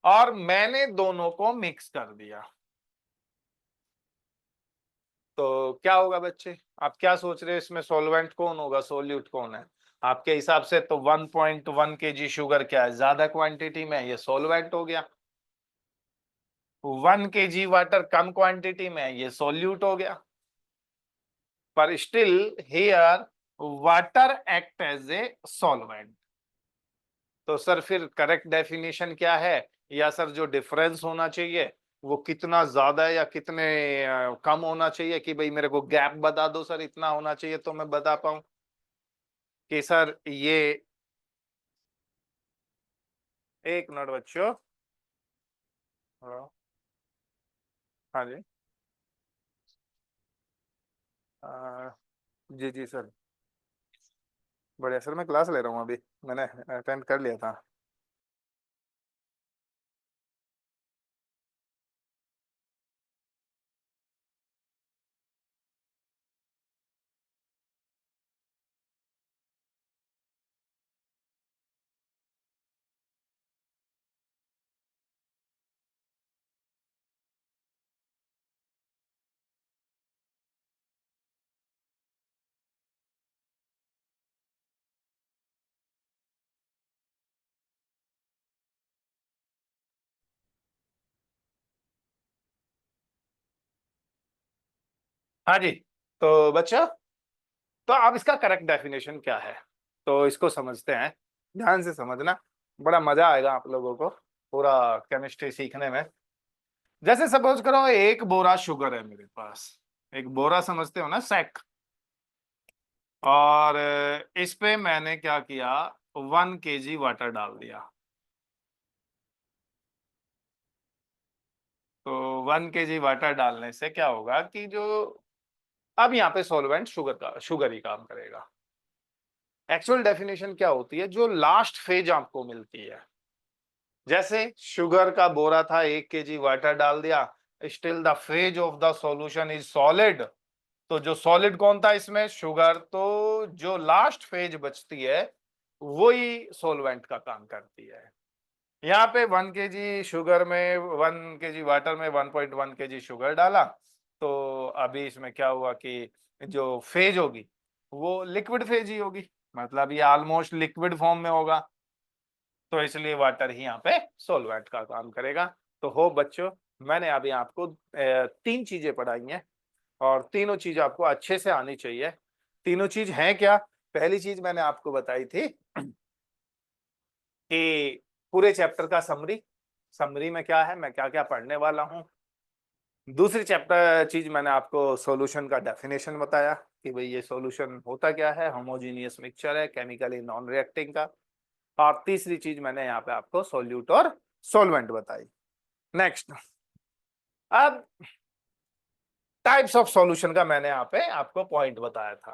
और मैंने दोनों को मिक्स कर दिया, तो क्या होगा बच्चे? आप क्या सोच रहे हो इसमें सॉल्वेंट कौन होगा, सोल्यूट कौन है? आपके हिसाब से तो 1.1 kg शुगर क्या है, ज्यादा क्वांटिटी में, ये सॉल्वेंट हो गया। 1 kg वाटर कम क्वांटिटी में, ये सॉल्यूट हो गया। पर still here water act as a solvent. तो सर फिर करेक्ट डेफिनेशन क्या है, या सर जो डिफरेंस होना चाहिए वो कितना ज्यादा है या कितने कम होना चाहिए, कि भाई मेरे को गैप बता दो सर, इतना होना चाहिए तो मैं बता पाऊं कि सर ये। एक मिनट बच्चों। हाँ हाँ जी। जी जी सर, बढ़िया सर, मैं क्लास ले रहा हूँ अभी, मैंने अटेंड कर लिया था। हाँ जी। तो बच्चों, तो अब इसका करेक्ट डेफिनेशन क्या है, तो इसको समझते हैं। ध्यान से समझना, बड़ा मजा आएगा आप लोगों को पूरा केमिस्ट्री सीखने में। जैसे सपोज करो एक बोरा शुगर है मेरे पास, एक बोरा समझते हो ना, सैक। और इस पे मैंने क्या किया, 1 kg वाटर डाल दिया। तो 1 kg वाटर डालने से क्या होगा कि जो अब यहाँ पे सॉल्वेंट शुगर ही काम करेगा। एक्चुअल डेफिनेशन क्या होती है, जो लास्ट फेज आपको मिलती है। जैसे शुगर का बोरा था, 1 kg वाटर डाल दिया, still the phase of the solution is solid. तो जो सॉलिड कौन था इसमें, शुगर। तो जो लास्ट फेज बचती है वही सॉल्वेंट का काम करती है। यहाँ पे 1 kg शुगर में, 1 kg वाटर में 1.1 kg शुगर डाला। तो अभी इसमें क्या हुआ कि जो फेज होगी वो लिक्विड फेज ही होगी, मतलब ये ऑलमोस्ट लिक्विड फॉर्म में होगा। तो इसलिए वाटर ही यहाँ पे सॉल्वेंट का काम करेगा। तो हो बच्चों, मैंने अभी आपको 3 चीजें पढ़ाई हैं और तीनों चीज आपको अच्छे से आनी चाहिए। तीनों चीज हैं क्या? पहली चीज मैंने आपको बताई थी कि पूरे चैप्टर का समरी, समरी में क्या है, मैं क्या क्या पढ़ने वाला हूँ। दूसरी चैप्टर चीज मैंने आपको सॉल्यूशन का डेफिनेशन बताया कि भाई ये सॉल्यूशन होता क्या है, होमोजीनियस मिक्सचर है, केमिकली नॉन रिएक्टिंग का। और तीसरी चीज मैंने यहाँ पे आपको सोल्यूट और सॉल्वेंट बताई। नेक्स्ट, अब टाइप्स ऑफ सॉल्यूशन का मैंने यहाँ पे आपको पॉइंट बताया था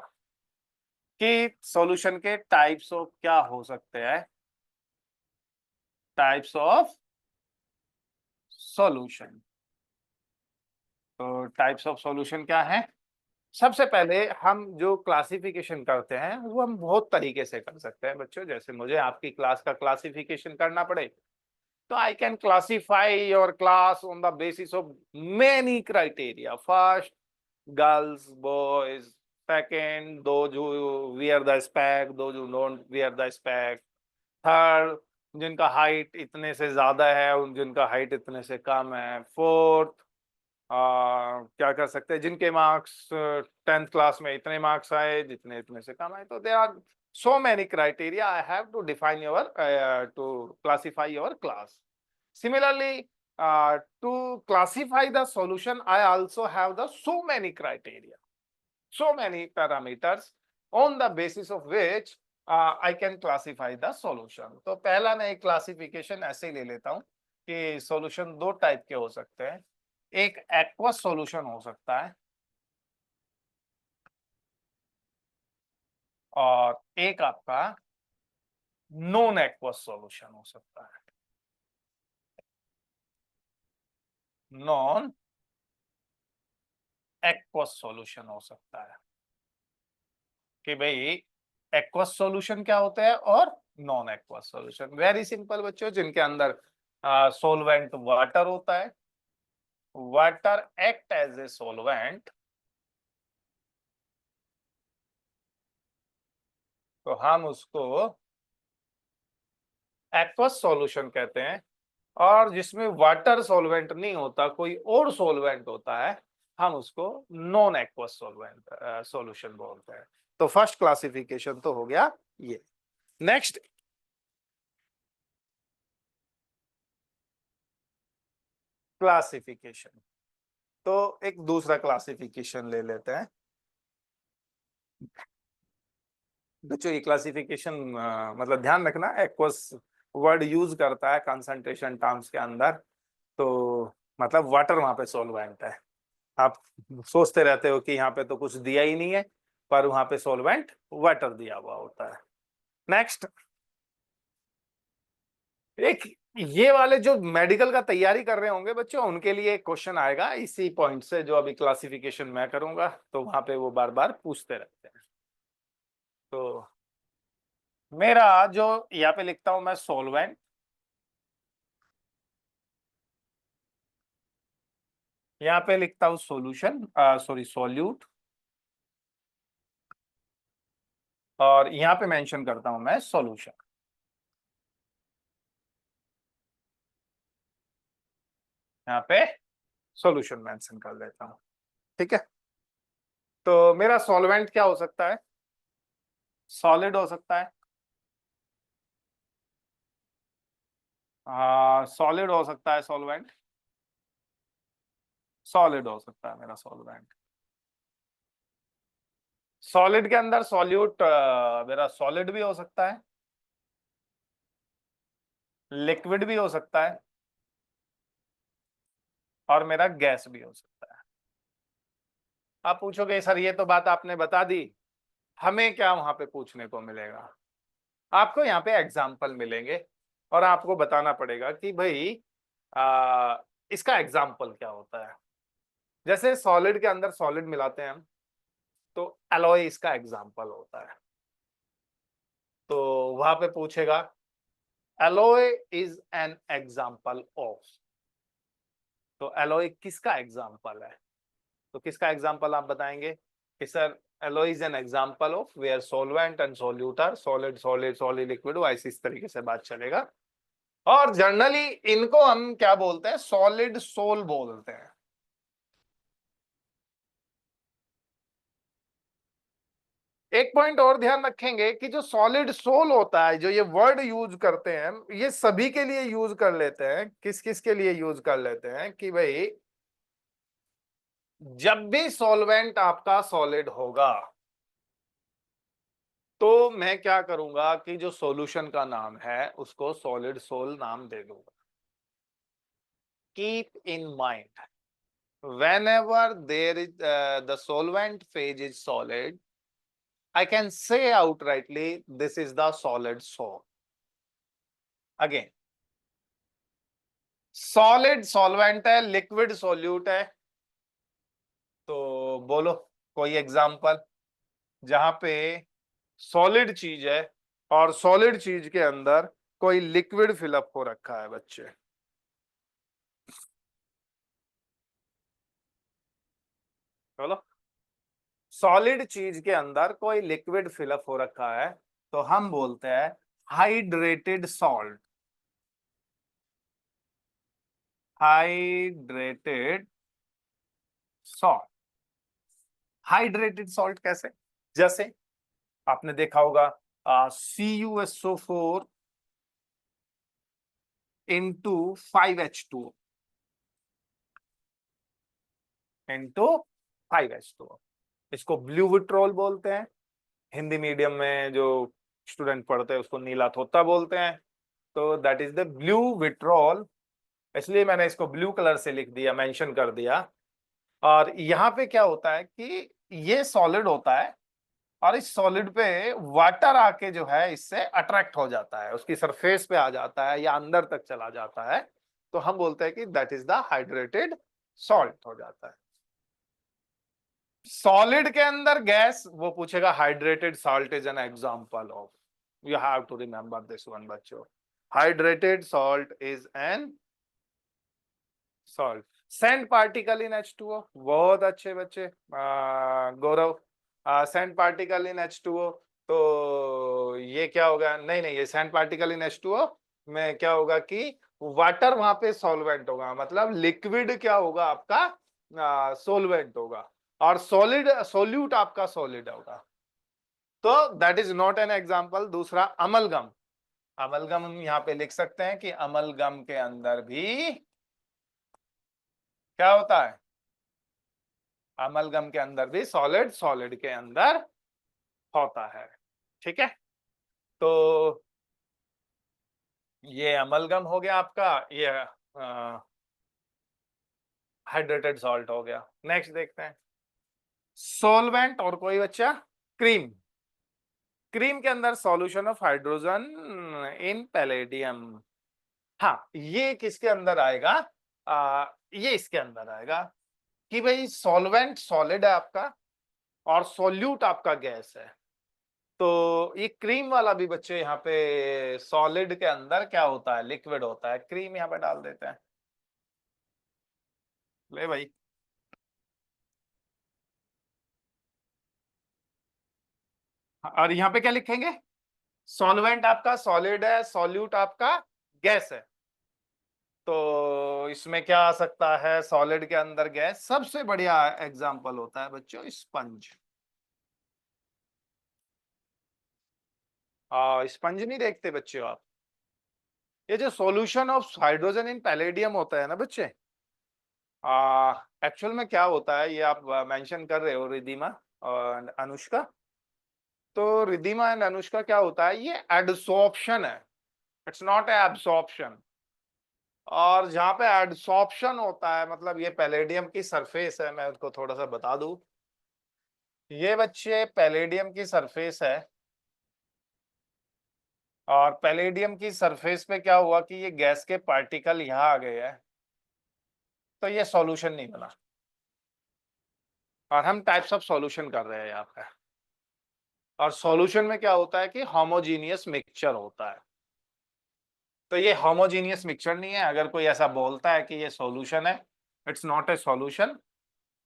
कि सॉल्यूशन के टाइप्स ऑफ क्या हो सकते हैं। टाइप्स ऑफ सॉल्यूशन, तो टाइप्स ऑफ सॉल्यूशन क्या है? सबसे पहले हम जो क्लासिफिकेशन करते हैं वो हम बहुत तरीके से कर सकते हैं बच्चों। जैसे मुझे आपकी क्लास का क्लासिफिकेशन करना पड़े तो I can classify your class on the basis of many criteria. First, girls boys. Second, those who wear the spec, those who don't wear the spec। Third, जिनका हाइट इतने से ज्यादा है उन जिनका हाइट इतने से कम है। फोर्थ, क्या कर सकते हैं, जिनके मार्क्स 10th क्लास में इतने मार्क्स आए जितने इतने से कम आए। तो there are so many criteria I have to define your to classify your class. Similarly, to classify the solution I also have the so many criteria, so many parameters on the basis of which I can classify the solution। तो पहला मैं एक classification ऐसे ही ले लेता हूँ कि solution दो टाइप के हो सकते हैं। एक एक्वस सॉल्यूशन हो सकता है और एक आपका नॉन एक्वस सॉल्यूशन हो सकता है। नॉन एक्वस सॉल्यूशन हो सकता है कि भाई एक्वस सॉल्यूशन क्या होता है और non aqueous solution. Very simple बच्चों, जिनके अंदर सॉल्वेंट वाटर होता है, water act as a solvent, तो हम उसको एक्वस सॉल्यूशन कहते हैं। और जिसमें वाटर सॉल्वेंट नहीं होता, कोई और सॉल्वेंट होता है, हम उसको नॉन एक्वस सॉल्वेंट सॉल्यूशन बोलते हैं। तो फर्स्ट क्लासिफिकेशन तो हो गया ये। नेक्स्ट, क्लासिफिकेशन, तो एक दूसरा क्लासिफिकेशन ले लेते हैं बच्चों। ये क्लासिफिकेशन मतलब ध्यान रखना, एक्वस वर्ड यूज करता है कंसंट्रेशन टर्म्स के अंदर। तो मतलब वाटर वहां पे सॉल्वेंट है। आप सोचते रहते हो कि यहाँ पे तो कुछ दिया ही नहीं है, पर वहां पे सॉल्वेंट वाटर दिया हुआ होता है। नेक्स्ट, एक ये वाले जो मेडिकल का तैयारी कर रहे होंगे बच्चों, उनके लिए एक क्वेश्चन आएगा इसी पॉइंट से, जो अभी क्लासिफिकेशन मैं करूंगा तो वहां पे वो बार बार पूछते रहते हैं। तो मेरा जो यहाँ पे लिखता हूं मैं सॉल्वेंट, यहाँ पे लिखता हूं सॉल्यूशन, सॉरी सॉल्यूट, और यहाँ पे मेंशन करता हूं मैं सॉल्यूशन। यहाँ पे सॉल्यूशन मेंशन कर देता हूँ, ठीक है। तो मेरा सॉल्वेंट क्या हो सकता है? सॉलिड हो सकता है। सॉलिड हो सकता है सॉल्वेंट। सॉलिड हो सकता है मेरा सॉल्वेंट। सॉलिड के अंदर सॉल्यूट मेरा सॉलिड भी हो सकता है, लिक्विड भी हो सकता है, और मेरा गैस भी हो सकता है। आप पूछोगे सर ये तो बात आपने बता दी, हमें क्या वहां पे पूछने को मिलेगा? आपको यहाँ पे एग्जाम्पल मिलेंगे और आपको बताना पड़ेगा कि भाई इसका एग्जाम्पल क्या होता है। जैसे सॉलिड के अंदर सॉलिड मिलाते हैं हम, तो एलॉय इसका एग्जाम्पल होता है। तो वहां पे पूछेगा alloy is an example of, तो एलॉय किसका एग्जाम्पल है? तो किसका एग्जाम्पल आप बताएंगे कि sir alloy is an example of where solvent and solute are solid solid solid liquid, वैसे इस तरीके से बात चलेगा। और जनरली इनको हम क्या बोलते हैं? सॉलिड सोल बोलते हैं। एक पॉइंट और ध्यान रखेंगे कि जो सॉलिड सोल होता है, जो ये वर्ड यूज करते हैं, ये सभी के लिए यूज कर लेते हैं। किस किस के लिए यूज कर लेते हैं कि भाई जब भी सॉल्वेंट आपका सॉलिड होगा, तो मैं क्या करूंगा कि जो सॉल्यूशन का नाम है उसको सॉलिड सोल नाम दे दूंगा। Keep in mind, whenever there is the solvent phase is solid, I can say outrightly this is the solid soul. Again, solid solvent है, लिक्विड सोल्यूट है, तो बोलो कोई एग्जांपल जहां पे सॉलिड चीज है और सॉलिड चीज के अंदर कोई लिक्विड फिलअप हो रखा है बच्चे। बोलो, सॉलिड चीज के अंदर कोई लिक्विड फिलअप हो रखा है तो हम बोलते हैं hydrated salt. Hydrated salt. Hydrated salt कैसे? जैसे आपने देखा होगा CuSO4 into 5H2 into 5H2, इसको ब्लू विट्रोल बोलते हैं। हिंदी मीडियम में जो स्टूडेंट पढ़ते हैं उसको नीला थोत्ता बोलते हैं। तो that is the blue vitriol, इसलिए मैंने इसको ब्लू कलर से लिख दिया, मेंशन कर दिया। और यहाँ पे क्या होता है कि ये सॉलिड होता है और इस सॉलिड पे वाटर आके जो है इससे अट्रैक्ट हो जाता है, उसकी सरफेस पे आ जाता है या अंदर तक चला जाता है, तो हम बोलते हैं कि that is the hydrated salt हो जाता है। सॉलिड के अंदर गैस, वो पूछेगा hydrated salt is an example of, you have to remember this one बच्चों, hydrated salt is an salt. Sand particle in H2O, बहुत अच्छे बच्चे, गौरव, सैंड पार्टिकल इन H2O, तो ये क्या होगा? नहीं नहीं, ये सैंड पार्टिकल इन H2O में क्या होगा कि वाटर वहां पे सॉल्वेंट होगा, मतलब लिक्विड क्या होगा आपका? सॉल्वेंट होगा, और सॉलिड सोल्यूट आपका सॉलिड होगा। तो that is not an example. दूसरा अमलगम, अमलगम हम यहाँ पे लिख सकते हैं कि अमलगम के अंदर भी क्या होता है? अमलगम के अंदर भी सॉलिड सॉलिड के अंदर होता है। ठीक है, तो ये अमलगम हो गया आपका, ये हाइड्रेटेड सॉल्ट हो गया। नेक्स्ट देखते हैं सॉल्वेंट, और कोई बच्चा? क्रीम। क्रीम के अंदर solution of hydrogen in palladium. हाँ, ये किसके अंदर आएगा? ये इसके अंदर आएगा कि भाई सॉल्वेंट सॉलिड है आपका और सॉल्यूट आपका गैस है। तो ये क्रीम वाला भी बच्चे यहाँ पे सॉलिड के अंदर क्या होता है? लिक्विड होता है। क्रीम यहाँ पे डाल देते हैं, ले भाई। और यहाँ पे क्या लिखेंगे? सॉल्वेंट आपका सॉलिड है, सॉल्यूट आपका गैस है। तो इसमें क्या आ सकता है, सॉलिड के अंदर गैस। सबसे बढ़िया एग्जांपल होता है बच्चों स्पंज। स्पंज नहीं देखते बच्चों आप? ये जो solution of hydrogen in palladium होता है ना बच्चे, एक्चुअल में क्या होता है, ये आप मेंशन कर रहे हो रिद्धिमा और अनुष्का। तो रिद्धिमा एंड अनुष्का, क्या होता है, ये एडसॉर्प्शन है, इट्स नॉट एब्सॉर्प्शन। और जहां पे एडसॉर्प्शन होता है, मतलब ये पैलेडियम की सरफेस है, मैं उसको थोड़ा सा बता दूं। ये बच्चे पैलेडियम की सरफेस है, और पैलेडियम की सरफेस पे क्या हुआ कि ये गैस के पार्टिकल यहाँ आ गए हैं, तो ये सॉल्यूशन नहीं बना। और हम टाइप्स ऑफ सॉल्यूशन कर रहे हैं यहाँ पे। और सॉल्यूशन में क्या होता है कि होमोजीनियस मिक्सचर होता है। तो ये होमोजीनियस मिक्सचर नहीं है। अगर कोई ऐसा बोलता है कि ये सॉल्यूशन है, इट्स नॉट ए सॉल्यूशन।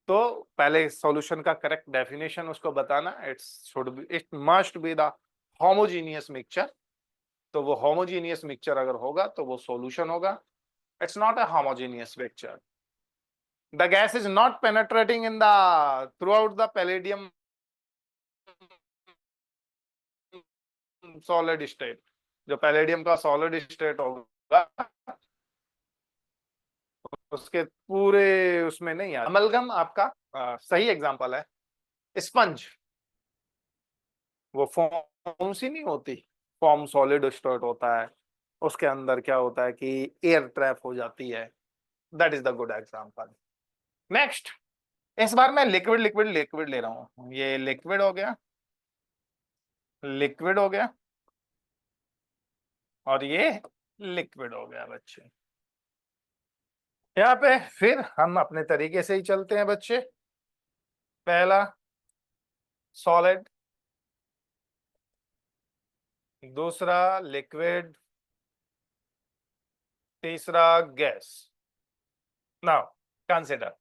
तो पहले सॉल्यूशन का करेक्ट डेफिनेशन उसको बताना, it must be the homogeneous mixture. तो वो होमोजीनियस मिक्सचर अगर होगा तो वो सॉल्यूशन होगा। It's not a homogeneous mixture. The gas is not penetrating in the throughout the palladium solid state. जो पैलेडियम का सॉलिड स्टेट होगा उसके पूरे उसमें नहीं आता। अमलगम आपका सही एग्जांपल है। स्पंज, वो फॉर्म सी नहीं होती, फॉर्म सॉलिड स्टेट होता है, उसके अंदर क्या होता है कि एयर ट्रैप हो जाती है। That is the good example. Next, इस बार मैं लिक्विड लिक्विड लिक्विड ले रहा हूं। ये लिक्विड हो गया, लिक्विड हो गया, और ये लिक्विड हो गया बच्चे। यहाँ पे फिर हम अपने तरीके से ही चलते हैं बच्चे। पहला सॉलिड, दूसरा लिक्विड, तीसरा गैस। नाउ कंसिडर,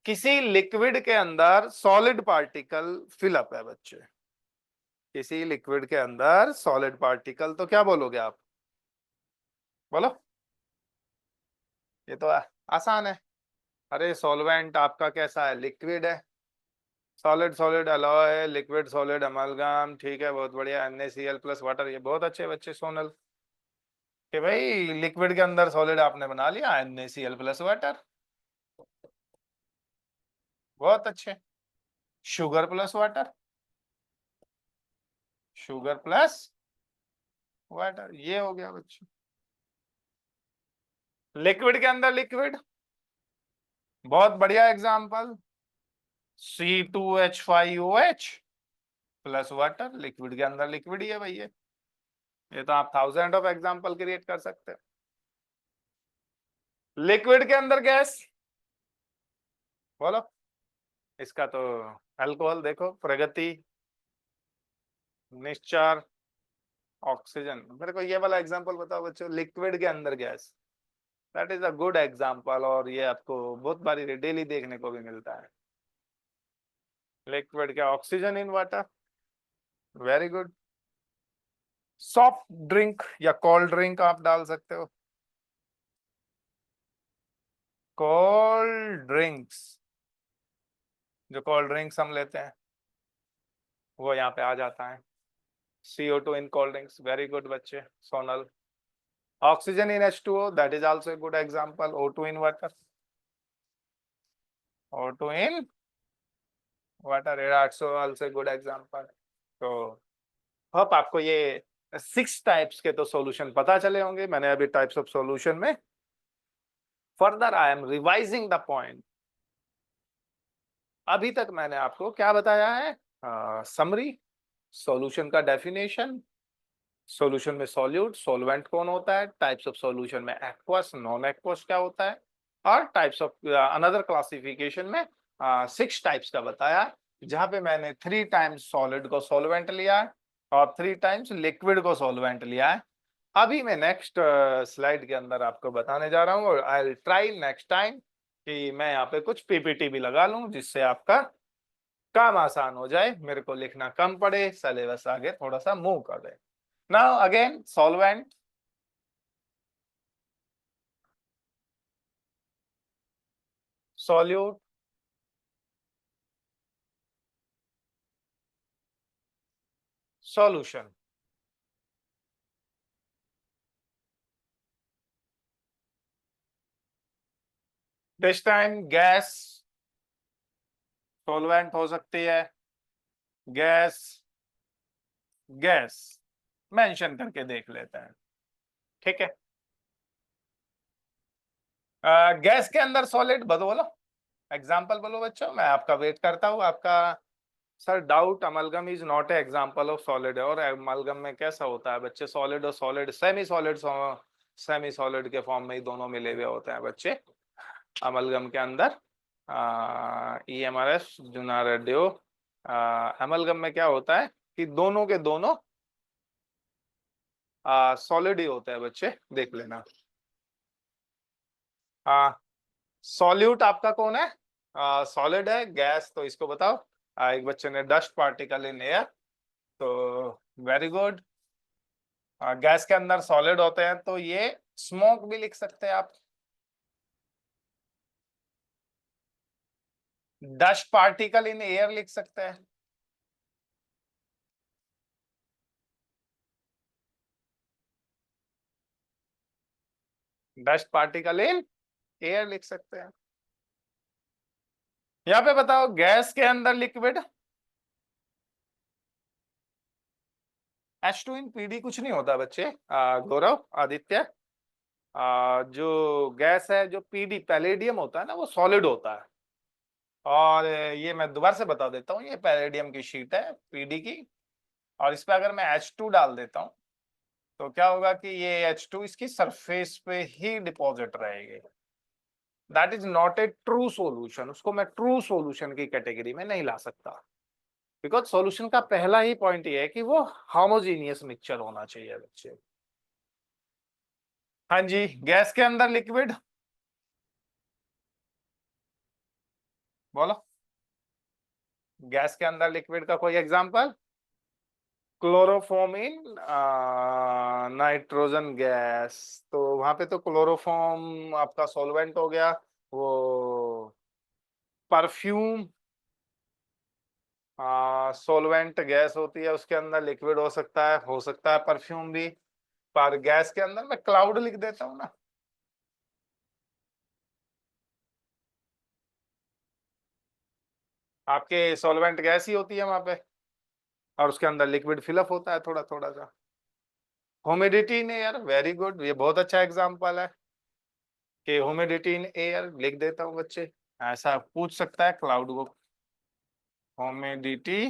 किसी लिक्विड के अंदर सॉलिड पार्टिकल फिलअप है बच्चे। किसी लिक्विड के अंदर सॉलिड पार्टिकल, तो क्या बोलोगे आप? बोलो। ये तो आसान है। अरे सॉल्वेंट आपका कैसा है? लिक्विड है। Solid solid alloy, liquid solid amalgam, ठीक है, बहुत बढ़िया। NaCl प्लस वाटर, ये बहुत अच्छे बच्चे सोनल, कि भाई लिक्विड के अंदर सॉलिड आपने बना लिया NaCl प्लस वाटर, बहुत अच्छे। Sugar plus water, sugar plus water, ये हो गया बच्चे। लिक्विड के अंदर लिक्विड, बहुत बढ़िया example, C2H5OH plus water, liquid के अंदर लिक्विड ही है भैया। ये तो आप थाउजेंड ऑफ एग्जांपल क्रिएट कर सकते हो। लिक्विड के अंदर गैस, बोलो। इसका तो अल्कोहल देखो, प्रगति, निश्चर, ऑक्सीजन। मेरे को ये वाला एग्जांपल बताओ बच्चों, लिक्विड के अंदर gas. That is a good example, और ये आपको बहुत बारी डेली देखने को भी मिलता है। लिक्विड का oxygen in water, very good. Soft drink या कोल्ड ड्रिंक आप डाल सकते हो। कोल्ड ड्रिंक्स, जो कोल्ड ड्रिंक्स हम लेते हैं वो यहाँ पे आ जाता है। CO2 in cold drinks, very good बच्चे Sonal. Oxygen in H2O, that is also a good example. O2 in water, O2 in water is also a good example. तो होप आपको ये 6 टाइप्स के तो सॉल्यूशन पता चले होंगे। मैंने अभी टाइप्स ऑफ सॉल्यूशन में further I am revising the point. अभी तक मैंने आपको क्या बताया है? समरी, सॉल्यूशन का डेफिनेशन, सॉल्यूशन में सॉल्यूट सॉल्वेंट कौन होता है, टाइप्स ऑफ सॉल्यूशन में एक्वस नॉन एक्वस क्या होता है, और टाइप्स ऑफ अनदर क्लासिफिकेशन में 6 टाइप्स का बताया, जहां पे मैंने 3 टाइम्स सॉलिड को सॉल्वेंट लिया है और 3 टाइम्स लिक्विड को सॉल्वेंट लिया है। अभी मैं नेक्स्ट स्लाइड के अंदर आपको बताने जा रहा हूँ, और I will try next time कि मैं यहाँ पे कुछ PPT भी लगा लूँ, जिससे आपका काम आसान हो जाए, मेरे को लिखना कम पड़े, सिलेबस आगे थोड़ा सा मूव कर दे। Now again solvent, solute, solution. This time gas solvent हो सकती है, गैस गैस मेंशन करके देख लेते हैं। ठीक है, गैस के अंदर सॉलिड बोलो, एग्जाम्पल बोलो बच्चों, मैं आपका वेट करता हूँ आपका। Sir doubt, amalgam is not a example of solid है, और अमलगम में कैसा होता है बच्चे, सॉलिड और solid semi solid, semi solid के फॉर्म में ही दोनों मिले हुए होते हैं बच्चे अमलगम के अंदर। EMRF जुना रेडियो, अमलगम में क्या होता है कि दोनों के दोनों सॉलिड ही होते हैं बच्चे, देख लेना। सॉल्यूट आपका कौन है, सॉलिड है, गैस तो इसको बताओ। एक बच्चे ने डस्ट पार्टिकल इन एयर, तो वेरी गुड। गैस के अंदर सॉलिड होते हैं तो ये स्मोक भी लिख सकते हैं आप, डस्ट पार्टिकल इन एयर लिख सकते हैं, डस्ट पार्टिकल इन एयर लिख सकते हैं। यहाँ पे बताओ गैस के अंदर लिक्विड, H2 इन PD कुछ नहीं होता बच्चे, गौरव आदित्य, जो गैस है, जो PD पैलेडियम होता है ना, वो सॉलिड होता है। और ये मैं दोबारा से बता देता हूँ, ये पैलेडियम की शीट है PD की, और इस पे अगर मैं H2 डाल देता हूँ तो क्या होगा कि ये H2 इसकी सरफेस पे ही डिपॉजिट रहेगी। That is not a true solution, उसको मैं ट्रू सॉल्यूशन की कैटेगरी में नहीं ला सकता, बिकॉज सॉल्यूशन का पहला ही पॉइंट ये है कि वो होमोजीनियस मिक्सचर होना चाहिए बच्चे। हाँ जी, गैस के अंदर लिक्विड बोलो, गैस के अंदर लिक्विड का कोई example. Chloroform in nitrogen gas, तो वहां पे तो क्लोरोफॉर्म आपका सॉल्वेंट हो गया, वो परफ्यूम सॉल्वेंट गैस होती है, उसके अंदर लिक्विड हो सकता है परफ्यूम भी, पर गैस के अंदर मैं क्लाउड लिख देता हूँ ना। आपके सॉल्वेंट गैस ही होती है वहां पे, और उसके अंदर लिक्विड फिलअप होता है थोड़ा थोड़ा सा। Humidity in air, very good, ये बहुत अच्छा एग्जांपल है कि ह्यूमिडिटी इन एयर लिख देता हूँ बच्चे, ऐसा पूछ सकता है क्लाउड को, ह्यूमिडिटी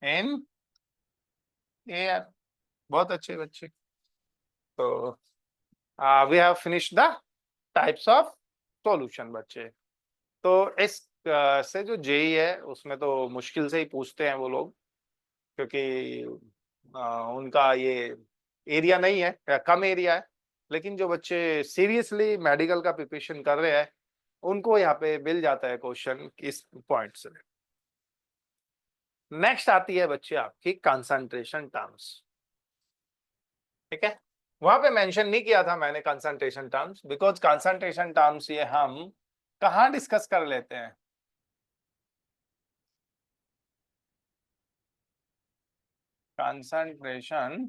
इन एयर, बहुत अच्छे बच्चे। तो we have finish the types of solution बच्चे। तो इस से जो जेई है उसमें तो मुश्किल से ही पूछते हैं वो लोग, क्योंकि उनका ये एरिया नहीं है या कम एरिया है, लेकिन जो बच्चे सीरियसली मेडिकल का प्रिपरेशन कर रहे हैं उनको यहाँ पे मिल जाता है क्वेश्चन इस पॉइंट से। नेक्स्ट आती है बच्चे आपकी कंसंट्रेशन टर्म्स। ठीक है, वहां पे मेंशन नहीं किया था मैंने concentration terms, because concentration terms ये हम कहाँ डिस्कस कर लेते हैं, कंसंट्रेशन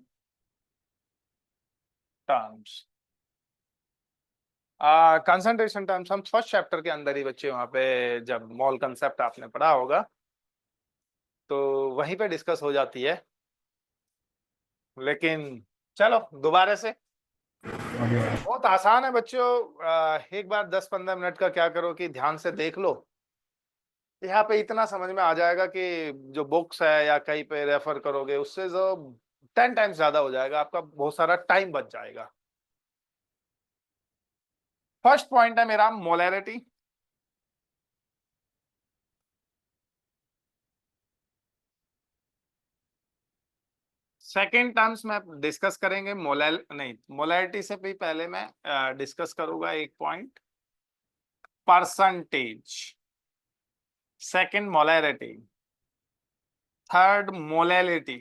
टर्म्स। कंसंट्रेशन टर्म्स हम फर्स्ट चैप्टर के अंदर ही बच्चे वहां पे जब मॉल कंसेप्ट आपने पढ़ा होगा तो वहीं पे डिस्कस हो जाती है, लेकिन चलो दोबारा से, बहुत आसान है बच्चों। एक बार 10-15 मिनट का क्या करो कि ध्यान से देख लो, यहाँ पे इतना समझ में आ जाएगा कि जो बुक्स है या कहीं पे रेफर करोगे उससे जो 10 टाइम्स ज्यादा हो जाएगा, आपका बहुत सारा टाइम बच जाएगा। फर्स्ट पॉइंट है मेरा मोलैरिटी, सेकेंड टर्म्स में डिस्कस करेंगे मोलैल नहीं, मोलैरिटी से भी पहले मैं डिस्कस करूंगा एक point, percentage, second molarity, third molality,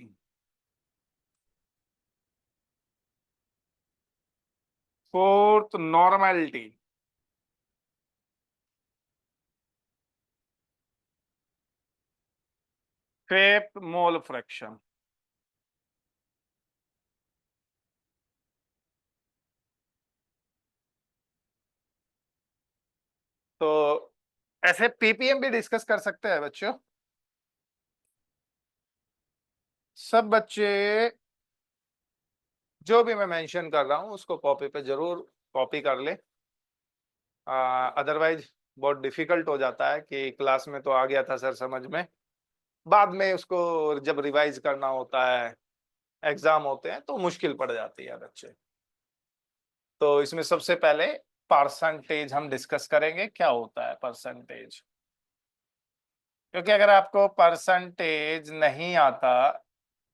fourth normality, 5th mole fraction. तो ऐसे पीपीएम भी डिस्कस कर सकते हैं बच्चों। सब बच्चे जो भी मैं मेंशन कर रहा हूं उसको कॉपी पे जरूर कॉपी कर ले। अदरवाइज बहुत डिफिकल्ट हो जाता है कि क्लास में तो आ गया था सर समझ में, बाद में उसको जब रिवाइज करना होता है, एग्जाम होते हैं तो मुश्किल पड़ जाती है बच्चे। तो इसमें सबसे पहले परसेंटेज हम डिस्कस करेंगे, क्या होता है परसेंटेज। क्योंकि अगर आपको परसेंटेज नहीं आता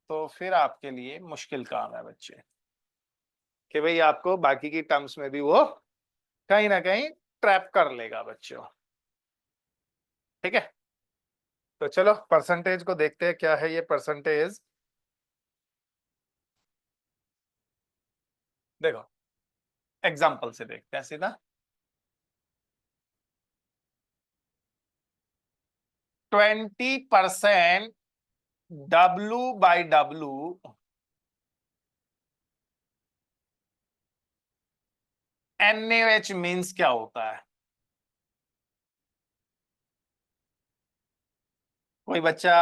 तो फिर आपके लिए मुश्किल काम है बच्चे, कि भाई आपको बाकी की टर्म्स में भी वो कहीं ना कहीं ट्रैप कर लेगा बच्चों। ठीक है, तो चलो परसेंटेज को देखते हैं क्या है ये परसेंटेज। देखो एग्जाम्पल से देखते हैं सीधा। 20% W/W NaOH मीन्स क्या होता है? कोई बच्चा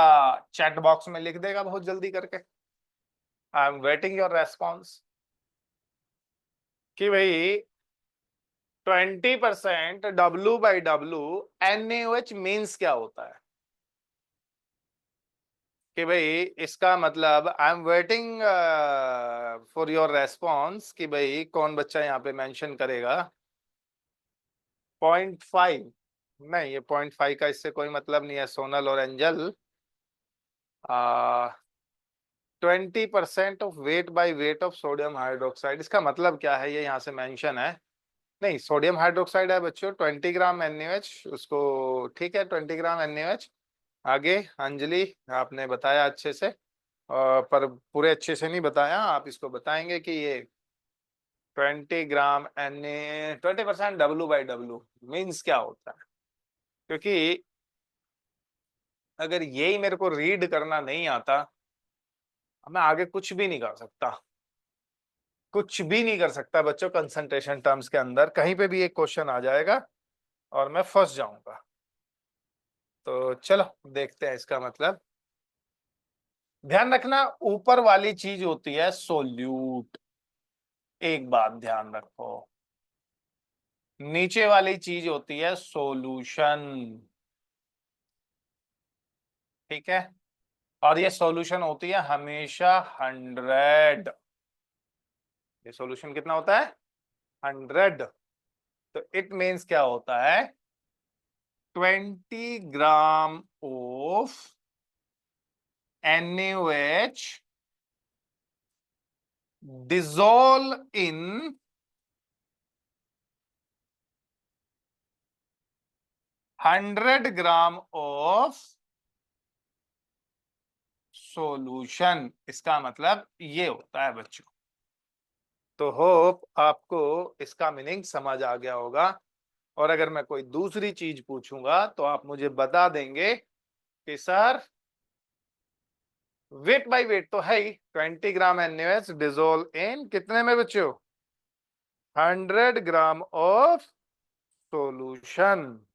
चैट बॉक्स में लिख देगा बहुत जल्दी करके। I am waiting your response कि भाई 20% W/W NaOH मीन्स क्या होता है। कि भाई इसका मतलब I am waiting for your response कि भाई कौन बच्चा यहाँ पे मेंशन करेगा। 0.5 नहीं, ये 0.5 का इससे कोई मतलब नहीं है सोनल और angel. 20% of weight by weight of sodium hydroxide, इसका मतलब क्या है ये यहाँ से मेंशन है। नहीं, सोडियम हाइड्रोक्साइड है बच्चों 20 ग्राम NaOH, उसको ठीक है 20 ग्राम NaOH। आगे अंजलि आपने बताया अच्छे से, पर पूरे अच्छे से नहीं बताया, आप इसको बताएंगे कि ये 20 ग्राम Na 20% W/W मीन्स क्या होता है। क्योंकि अगर यही मेरे को रीड करना नहीं आता, मैं आगे कुछ भी नहीं कर सकता, कुछ भी नहीं कर सकता बच्चों। कंसंट्रेशन टर्म्स के अंदर कहीं पे भी एक क्वेश्चन आ जाएगा और मैं फंस जाऊंगा। तो चलो देखते हैं इसका मतलब। ध्यान रखना ऊपर वाली चीज होती है सोल्यूट, एक बात ध्यान रखो। नीचे वाली चीज होती है सॉल्यूशन। ठीक है, और ये सॉल्यूशन होती है हमेशा 100। ये सॉल्यूशन कितना होता है? 100। तो इट मीन्स क्या होता है? 20 gram of NaOH dissolve in 100 gram of solution. इसका मतलब ये होता है बच्चों। तो होप आपको इसका मीनिंग समझ आ गया होगा। और अगर मैं कोई दूसरी चीज पूछूंगा तो आप मुझे बता देंगे कि सर वेट बाय वेट तो है ही, 20 ग्राम NaOH डिजोल्व इन कितने में बच्चों? 100 ग्राम ऑफ सॉल्यूशन।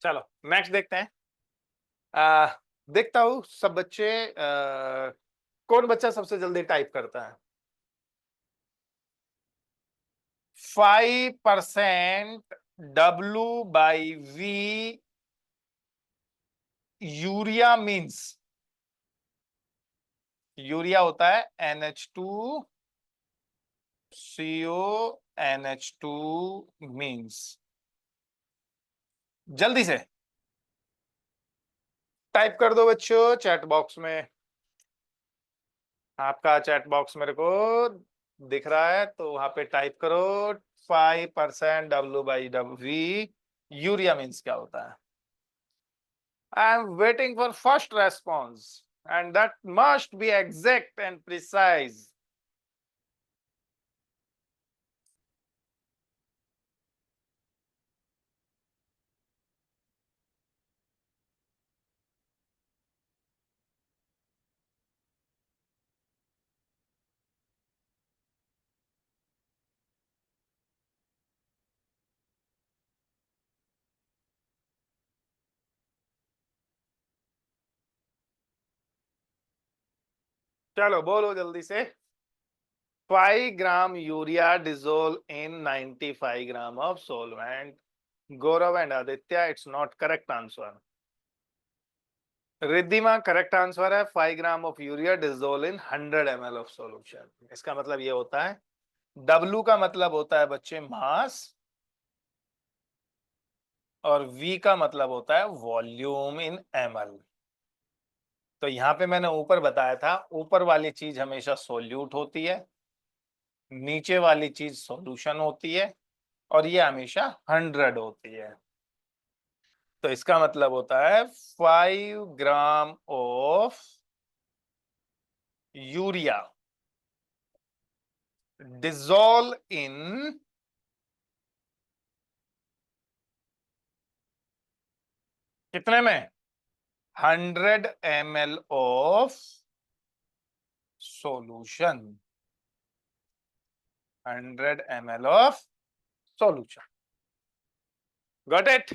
चलो नेक्स्ट देखते हैं। आ, देखता हूं सब बच्चे कौन बच्चा सबसे जल्दी टाइप करता है। 5% W/V यूरिया मीन्स, यूरिया होता है NH2CO मीन्स। जल्दी से टाइप कर दो बच्चों चैट बॉक्स में। आपका चैट बॉक्स मेरे को दिख रहा है तो वहां पे टाइप करो 5% W/W यूरिया मीन्स क्या होता है। I am waiting for first response and that must be exact and precise. चलो बोलो जल्दी से। 5 gram urea dissolve in 95 gram of solvent. Gaurav and Aditya, it's not correct answer. Riddhima correct answer है। 5 gram of urea dissolve in 100 ml of solution. इसका मतलब ये होता है, W का मतलब होता है बच्चे मास, और V का मतलब होता है वॉल्यूम इन ml। तो यहां पे मैंने ऊपर बताया था, ऊपर वाली चीज हमेशा सोल्यूट होती है, नीचे वाली चीज सॉल्यूशन होती है, और ये हमेशा 100 होती है। तो इसका मतलब होता है 5 gram of urea dissolve in कितने में? 100 ml of solution. 100 ml of solution. Got it?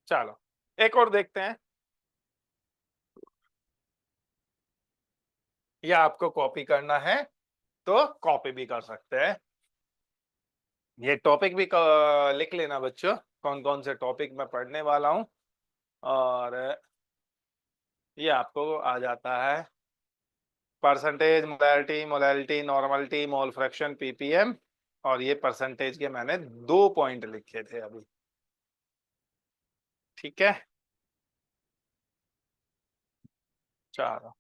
चलो एक और देखते हैं, या आपको कॉपी करना है तो कॉपी भी कर सकते हैं। ये टॉपिक भी लिख लेना बच्चों, कौन कौन से टॉपिक मैं पढ़ने वाला हूं। और ये आपको आ जाता है percentage, molality, molality, normality, mole fraction, ppm. और ये परसेंटेज के मैंने 2 पॉइंट लिखे थे अभी। ठीक है, चलो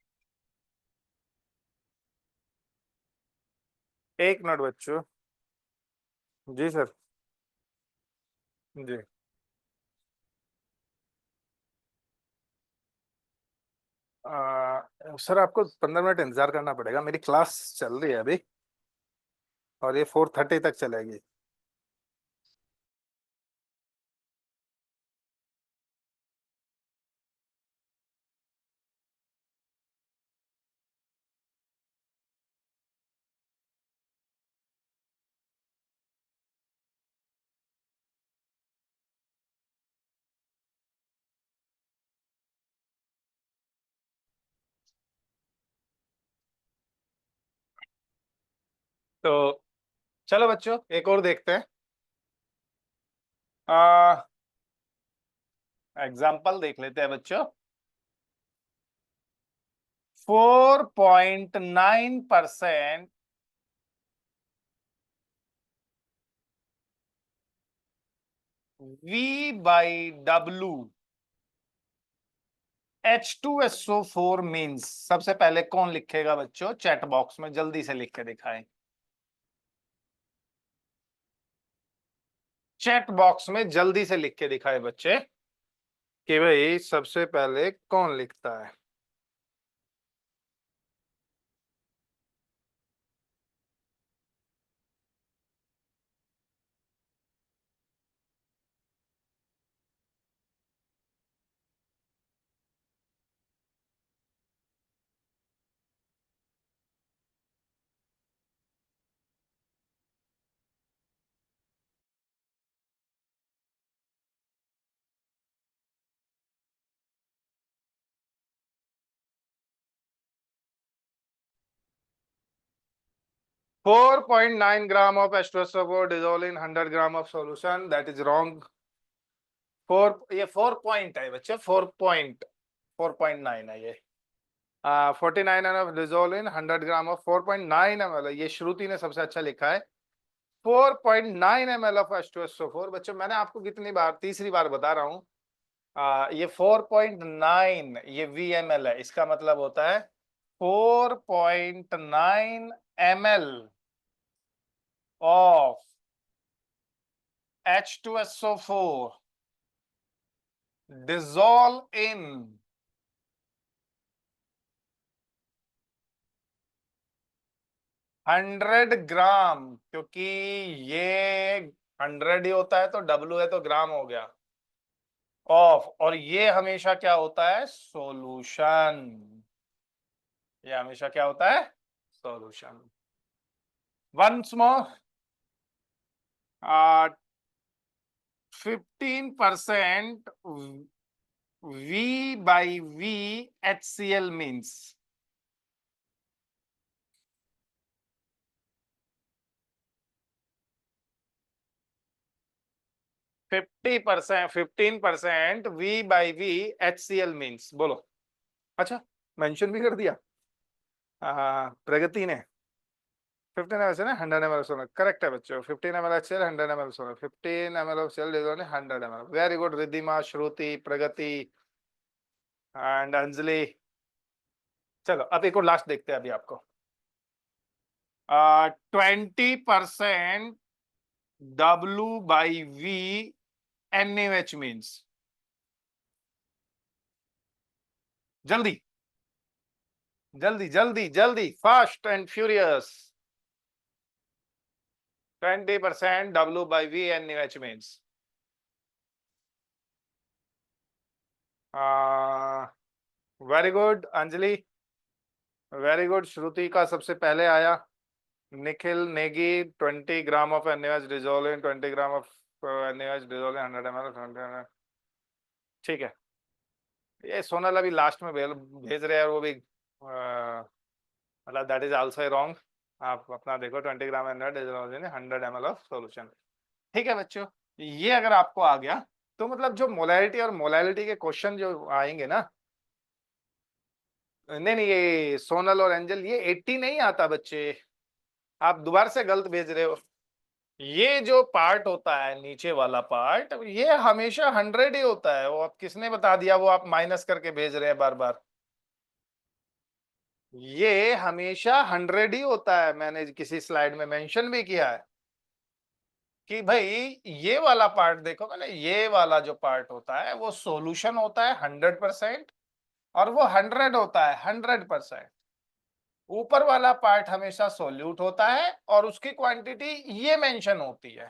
एक मिनट बच्चों। जी सर। जी सर, आपको 15 मिनट इंतजार करना पड़ेगा, मेरी क्लास चल रही है अभी, और ये 4:30 तक चलेगी। तो चलो बच्चों एक और देखते हैं। एग्जाम्पल देख लेते हैं बच्चों। 4.9% V/W H2SO4 मीन्स, सबसे पहले कौन लिखेगा बच्चों? चैट बॉक्स में जल्दी से लिख के दिखाएं। चैट बॉक्स में जल्दी से लिख के दिखाए बच्चे कि भाई सबसे पहले कौन लिखता है। 4.9 gram of H2SO4 dissolved in 100 gram of solution, that is wrong. ये 4 पॉइंट है बच्चे, 4.9 है ये। 49 of dissolved in 100 gram of 4.9 ml, ये श्रुति ने सबसे अच्छा लिखा है। 4.9 ml ऑफ H2SO4। बच्चों मैंने आपको कितनी बार, तीसरी बार बता रहा हूँ, ये 4.9 ये VML है, इसका मतलब होता है 4.9 ml of H2SO4 dissolve in 100 ग्राम, क्योंकि ये 100 ही होता है तो W है तो ग्राम हो गया, ऑफ, और ये हमेशा क्या होता है? सॉल्यूशन। ये हमेशा क्या होता है? Solution. Once more, 15% V/V HCl means 50%, 15% V/V HCl means बोलो। अच्छा, मेंशन भी कर दिया प्रगति ने। 15 ml से ना 100 ml सोना करेक्ट है बच्चों। 15 ml HCl, 100 ml सोना, 15 ml of cell dissolved in 100 ml। Very good Riddhima, Shruti, Pragati and Anjali. चलो अब एक और लास्ट देखते हैं अभी आपको। 20% W/V NaOH मीन्स, जल्दी जल्दी जल्दी जल्दी, fast and furious. 20% W/V NaOH means very good Anjali, very good. Shruti का सबसे पहले आया। Nikhil Negi 20 gram of NaOH dissolved in 20 gram of NaOH dissolved in 100 ml। ठीक है, ये सोनल अभी लास्ट में भेज रहे हैं, वो भी मतलब दैट इज आल्सो रॉन्ग। आप अपना देखो 20 ग्राम NaOH dissolved in 100 ml of solution. ठीक है बच्चों, ये अगर आपको आ गया तो मतलब जो मोलैरिटी और मोलैलिटी के क्वेश्चन जो आएंगे ना, नहीं नहीं ये सोनल और एंजल ये 80 नहीं आता बच्चे, आप दोबारा से गलत भेज रहे हो। ये जो पार्ट होता है नीचे वाला पार्ट, ये हमेशा 100 ही होता है। वो आप किसने बता दिया, वो आप माइनस करके भेज रहे हैं बार बार। ये हमेशा 100 ही होता है, मैंने किसी स्लाइड में मेंशन भी किया है कि भाई ये वाला पार्ट देखो, मैंने ये वाला जो पार्ट होता है वो सॉल्यूशन होता है 100%, और वो 100 होता है 100%। ऊपर वाला पार्ट हमेशा सोल्यूट होता है और उसकी क्वांटिटी ये मेंशन होती है।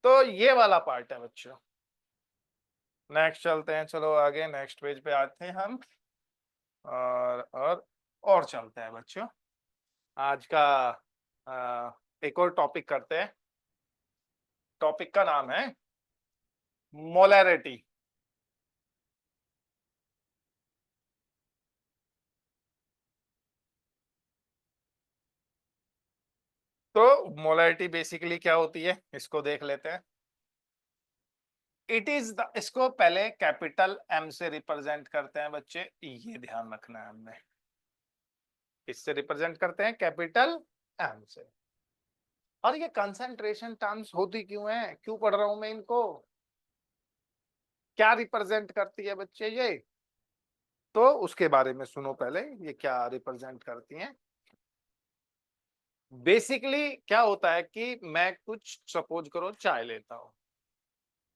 तो ये वाला पार्ट है बच्चों। नेक्स्ट चलते हैं, चलो आगे नेक्स्ट पेज पे आते हैं हम। और चलते हैं बच्चों, आज का एक और टॉपिक करते हैं। टॉपिक का नाम है मोलैरिटी। तो मोलैरिटी बेसिकली क्या होती है इसको देख लेते हैं। इट इज द, इसको पहले कैपिटल M से रिप्रेजेंट करते हैं बच्चे, ये ध्यान रखना है हमने। इससे रिप्रेजेंट करते हैं कैपिटल M से। और ये कंसंट्रेशन टर्म्स होती क्यों है, क्यों पढ़ रहा हूं मैं इनको, क्या रिप्रेजेंट करती है बच्चे ये, तो उसके बारे में सुनो पहले ये क्या रिप्रेजेंट करती हैं। बेसिकली क्या होता है कि मैं कुछ सपोज करो चाय लेता हूं,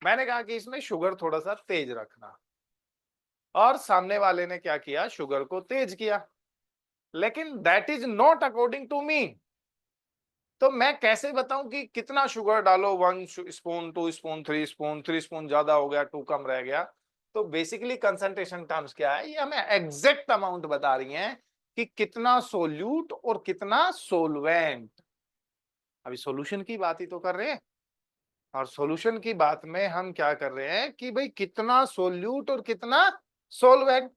मैंने कहा कि इसमें शुगर थोड़ा सा तेज रखना, और सामने वाले ने क्या किया, शुगर को तेज किया, लेकिन that is not according to me. तो मैं कैसे बताऊं कि कितना शुगर डालो, 1 स्पून, 2 स्पून, 3 स्पून, 3 स्पून ज्यादा हो गया, 2 कम रह गया। तो बेसिकली कंसंट्रेशन टर्म्स क्या है, ये हमें एग्जैक्ट अमाउंट बता रही हैं कि कितना सोल्यूट और कितना सोलवेंट। अभी सॉल्यूशन की बात ही तो कर रहे हैं, और सॉल्यूशन की बात में हम क्या कर रहे हैं कि भाई कितना सोल्यूट और कितना सोलवेंट।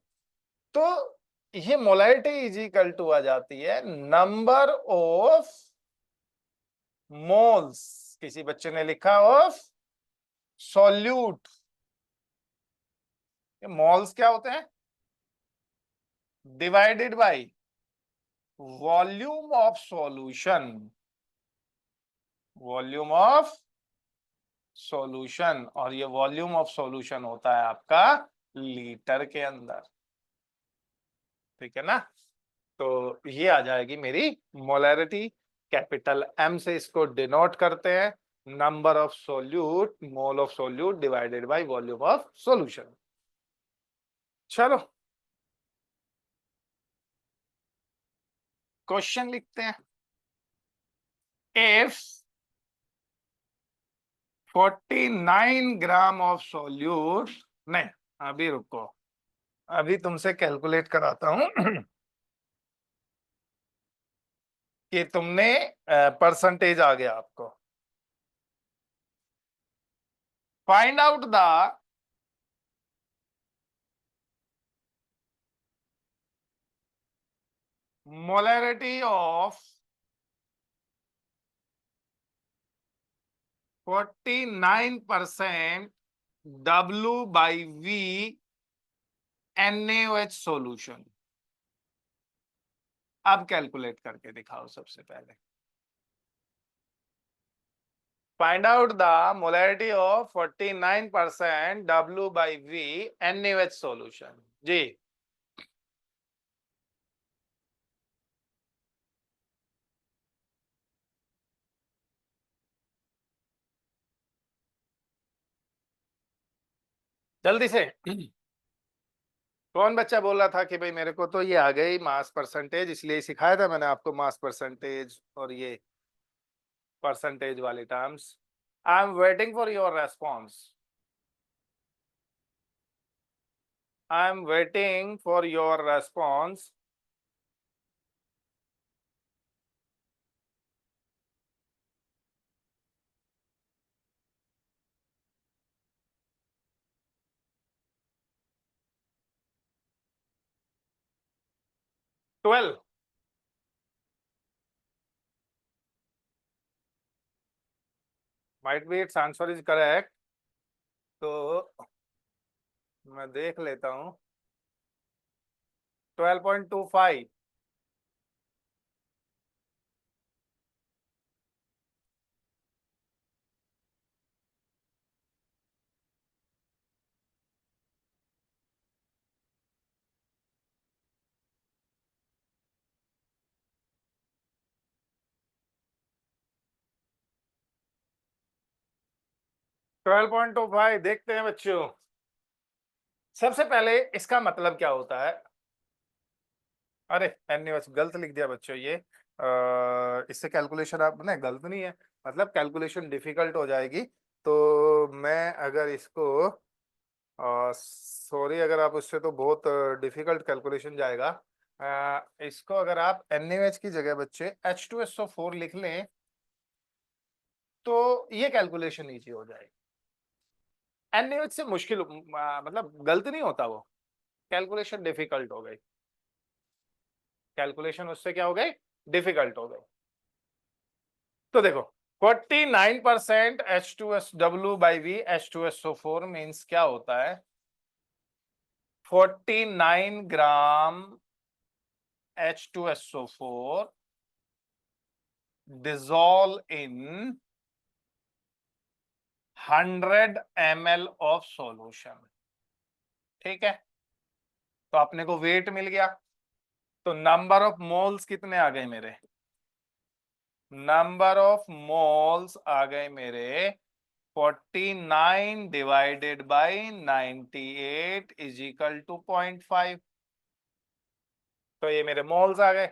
तो ये मोलैरिटी इज इक्वल टू आ जाती है नंबर ऑफ मोल्स, किसी बच्चे ने लिखा ऑफ सॉल्यूट। मोल्स क्या होते हैं, divided by volume of solution, volume of solution, और ये वॉल्यूम ऑफ सॉल्यूशन होता है आपका लीटर के अंदर। ठीक है ना, तो ये आ जाएगी मेरी मोलैरिटी। कैपिटल M से इसको डिनोट करते हैं, number of solute, mole of solute divided by volume of solution. चलो क्वेश्चन लिखते हैं। इफ 49 ग्राम ऑफ सोल्यूट, नहीं अभी रुको, अभी तुमसे कैलकुलेट कराता हूं कि तुमने परसेंटेज आ गया आपको। Find out the molarity of 49% W/V NaOH solution. अब कैलकुलेट करके दिखाओ सबसे पहले। Find out the molarity of 49% W/V NaOH solution. जी, जल्दी से। कौन बच्चा बोल रहा था कि भाई मेरे को तो ये आ गई मास परसेंटेज, इसलिए सिखाया था मैंने आपको मास परसेंटेज और ये परसेंटेज वाली terms. I am waiting for your response. I am waiting for your response. 12 might be its answer is correct। तो मैं देख लेता हूँ। 12.25। 12.25 देखते हैं बच्चों। सबसे पहले इसका मतलब क्या होता है? अरे एनएच गलत लिख दिया बच्चों ये। इससे कैलकुलेशन आपने गलत नहीं है, मतलब कैलकुलेशन डिफिकल्ट हो जाएगी। तो मैं अगर इसको सॉरी, अगर आप उससे तो बहुत डिफिकल्ट कैलकुलेशन जाएगा। इसको अगर आप NaOH की जगह बच्चे H2SO4 लिख लें तो ये कैलकुलेशन ईजी हो जाएगी। NaOH से मुश्किल मतलब गलत नहीं होता, वो कैलकुलेशन डिफिकल्ट हो गई। कैलकुलेशन उससे क्या हो गई? डिफिकल्ट हो गई। तो देखो 49% H2SW/V H2SO4 मीन्स क्या होता है? 49 ग्राम H2SO4 dissolve in 100 ml of solution. ठीक है, तो अपने को वेट मिल गया। तो नंबर ऑफ मोल्स कितने आ गए मेरे? नंबर ऑफ मोल्स आ गए मेरे 49 divided by 98 is equal to 0.5। तो ये मेरे मोल्स आ गए।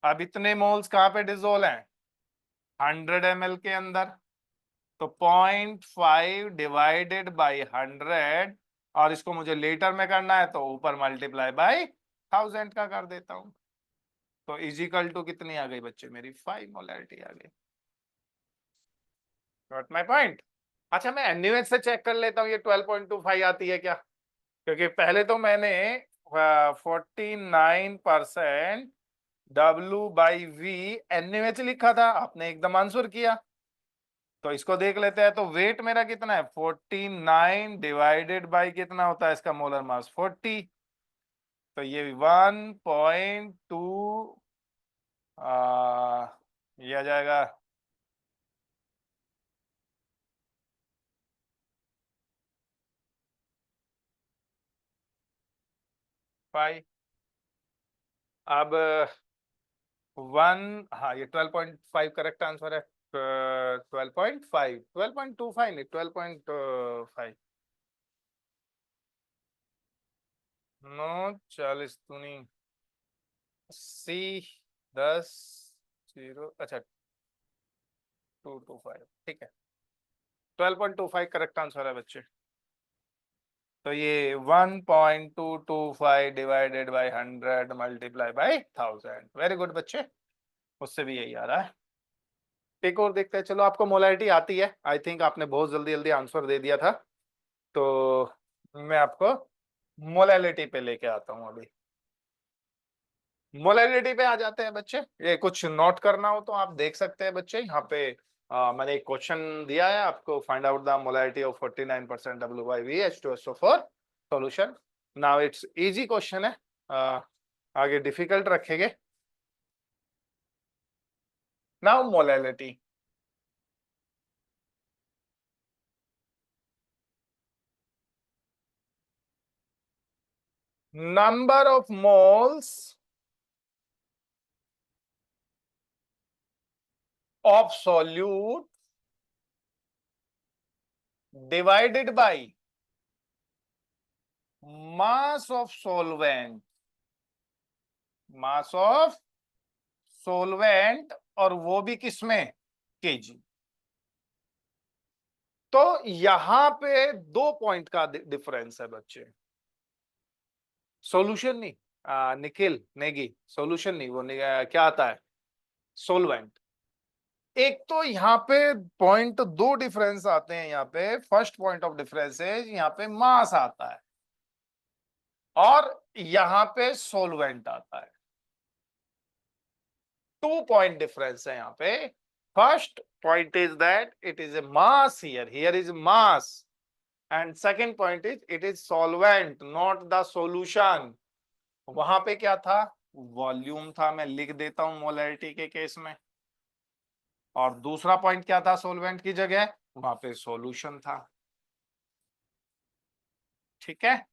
अब इतने मोल्स कहां पे डिसोल्व हैं? 100 ml के अंदर। तो 0.5 डिवाइडेड बाई 100, और इसको मुझे लीटर में करना है तो ऊपर मल्टीप्लाई बाई 1000 का कर देता हूं। तो इजिकल टू कितनी आ गई बच्चे मेरी? 5 मोलैरिटी आ गई। Got my point? अच्छा, मैं NaOH से चेक कर लेता हूँ ये 12.25 आती है क्या, क्योंकि पहले तो मैंने 49% W/V NaOH लिखा था, आपने एकदम आंसर किया। तो इसको देख लेते हैं। तो वेट मेरा कितना है? 49 डिवाइडेड बाई कितना होता है इसका मोलर मास? 40। तो ये 1.2 ये आ जाएगा। फाइव। अब हाँ, ये 12.5 करेक्ट आंसर है। 12.5, 12.25 नहीं, 12.5। नो, 40 दूनी 80, 10, 0, अच्छा 225। ठीक है, 12.25 करेक्ट आंसर है बच्चे। तो ये 1.225 divided by 100 multiply by 1000। Very good बच्चे, उससे भी यही आ रहा है। एक और देखते हैं। चलो, आपको मोलैरिटी आती है, आई थिंक आपने बहुत जल्दी जल्दी आंसर दे दिया था। तो मैं आपको मोलैरिटी पे लेके आता हूँ अभी। मोलैरिटी पे आ जाते हैं बच्चे। ये कुछ नोट करना हो तो आप देख सकते हैं बच्चे यहाँ पे। मैंने एक क्वेश्चन दिया है आपको, find out the molarity of 49% WbVH2SO4 solution. Now it's easy question है, आगे डिफिकल्ट रखेंगे। Now molarity, number of moles of solute divided by mass of solvent, mass of solvent, और वो भी किसमें, केजी। तो यहां पे 2 पॉइंट का डिफरेंस है बच्चे, सॉल्यूशन नहीं, निखिल नेगी, सॉल्यूशन नहीं, वो क्या आता है, सोलवेंट। एक तो यहाँ पे पॉइंट 2 डिफरेंस आते हैं, यहाँ पे फर्स्ट पॉइंट ऑफ डिफरेंस है, यहाँ पे मास आता है और यहाँ पे सोलवेंट आता है। 2 पॉइंट डिफरेंस है यहाँ पे। First point is that it is A mass, here is mass, and second point is it is solvent not the solution. वहां पे क्या था, वॉल्यूम था, मैं लिख देता हूं मोलैरिटी के केस में, और दूसरा पॉइंट क्या था, सोलवेंट की जगह वहां पे सॉल्यूशन था। ठीक है,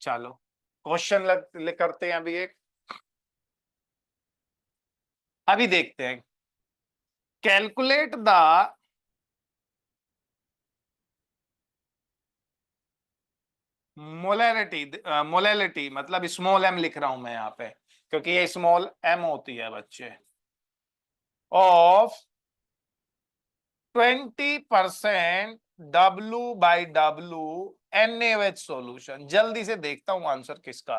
चलो क्वेश्चन करते हैं अभी एक, अभी देखते हैं। कैलकुलेट द मोलैरिटी, मोलैरिटी मतलब स्मॉल एम लिख रहा हूं मैं यहाँ पे, क्योंकि ये स्मॉल एम होती है बच्चे, ऑफ 20% W/W NaOH सॉल्यूशन। जल्दी से देखता हूं आंसर किसका,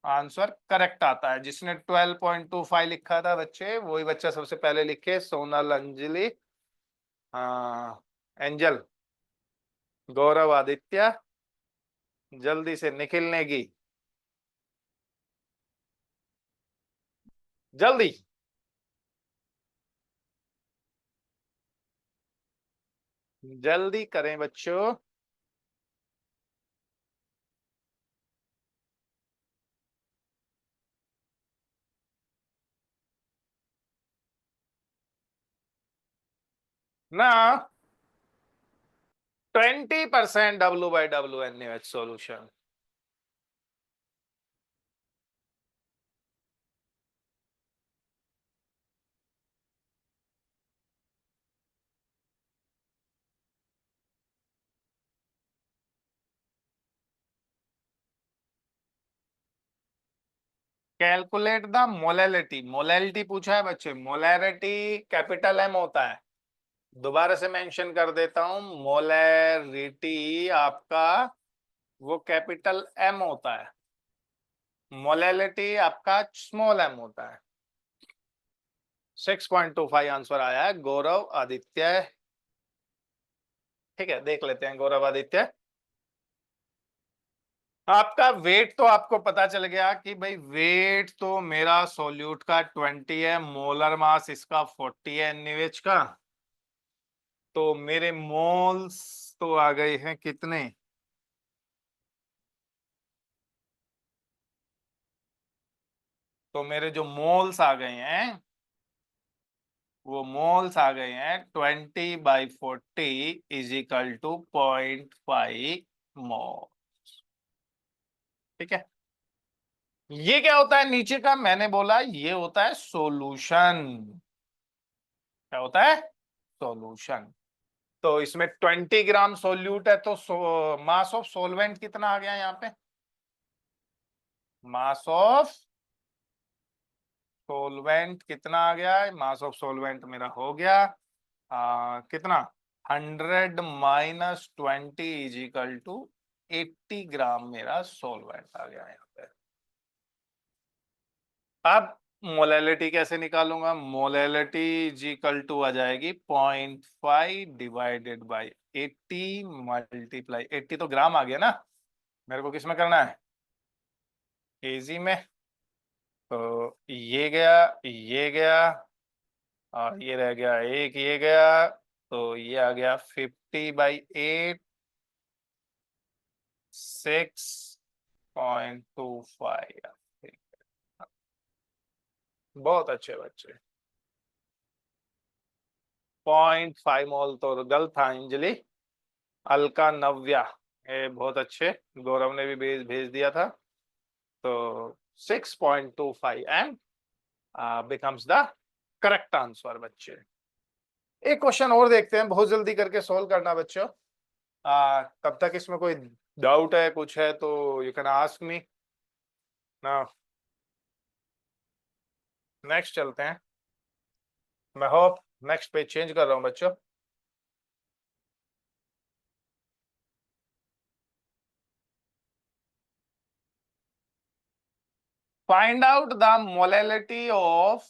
आंसर करेक्ट आता है। जिसने 12.25 लिखा था बच्चे, वही बच्चा सबसे पहले लिखे, सोनल अंजलि, हाँ एंजल, गौरव आदित्य, जल्दी से निखिल नेगी, जल्दी जल्दी करें बच्चों। ना 20% W/W NaOH solution. Calculate the molarity, molarity पूछा है बच्चे, मोलैरिटी कैपिटल एम होता है। दोबारा से मेंशन कर देता हूं, मोलैरिटी आपका वो कैपिटल एम होता है, मोलैरिटी आपका स्मॉल एम होता है। 6.25 आंसर आया है गौरव आदित्य। ठीक है, देख लेते हैं गौरव आदित्य। आपका वेट तो आपको पता चल गया कि भाई वेट तो मेरा सॉल्यूट का 20 है, मोलर मास इसका 40 है NaOH का, तो मेरे मोल्स तो आ गए हैं कितने, तो मेरे जो मोल्स आ गए हैं, वो मोल्स आ गए हैं 20/40 इज इक्वल टू 0.5 मोल। ठीक है, ये क्या होता है नीचे का, मैंने बोला ये होता है सॉल्यूशन। क्या होता है, सॉल्यूशन। तो इसमें 20 ग्राम सोल्यूट है, तो मास ऑफ सोलवेंट कितना आ गया यहाँ पे, मास ऑफ सोलवेंट कितना आ गया है, मास ऑफ सोलवेंट मेरा हो गया कितना, 100 - 20 इज इक्वल टू 80 ग्राम मेरा सोलवेंट आ गया यहाँ पे। अब मोलैलिटी कैसे निकालूंगा, मोलैलिटी इज इक्वल टू आ जाएगी 0.5 डिवाइडेड बाई 80 मल्टीप्लाई, 80 तो ग्राम आ गया ना, मेरे को किस में करना है, केजी में। तो ये गया और ये रह गया एक, ये गया, तो ये आ गया 50/8, 6.25। बहुत अच्छे बच्चे। 0.5 मोल तो गलत था अंजलि। अलका नव्या, ये बहुत अच्छे, गौरव ने भी भेज भेज दिया था। तो 6.25 and becomes the correct answer बच्चे। एक क्वेश्चन और देखते हैं, बहुत जल्दी करके सॉल्व करना बच्चों। तब तक इसमें कोई डाउट है, कुछ है तो यू कैन आस्क मी ना। नेक्स्ट चलते हैं। मैं होप नेक्स्ट पेज चेंज कर रहा हूं बच्चों। Find out the molality of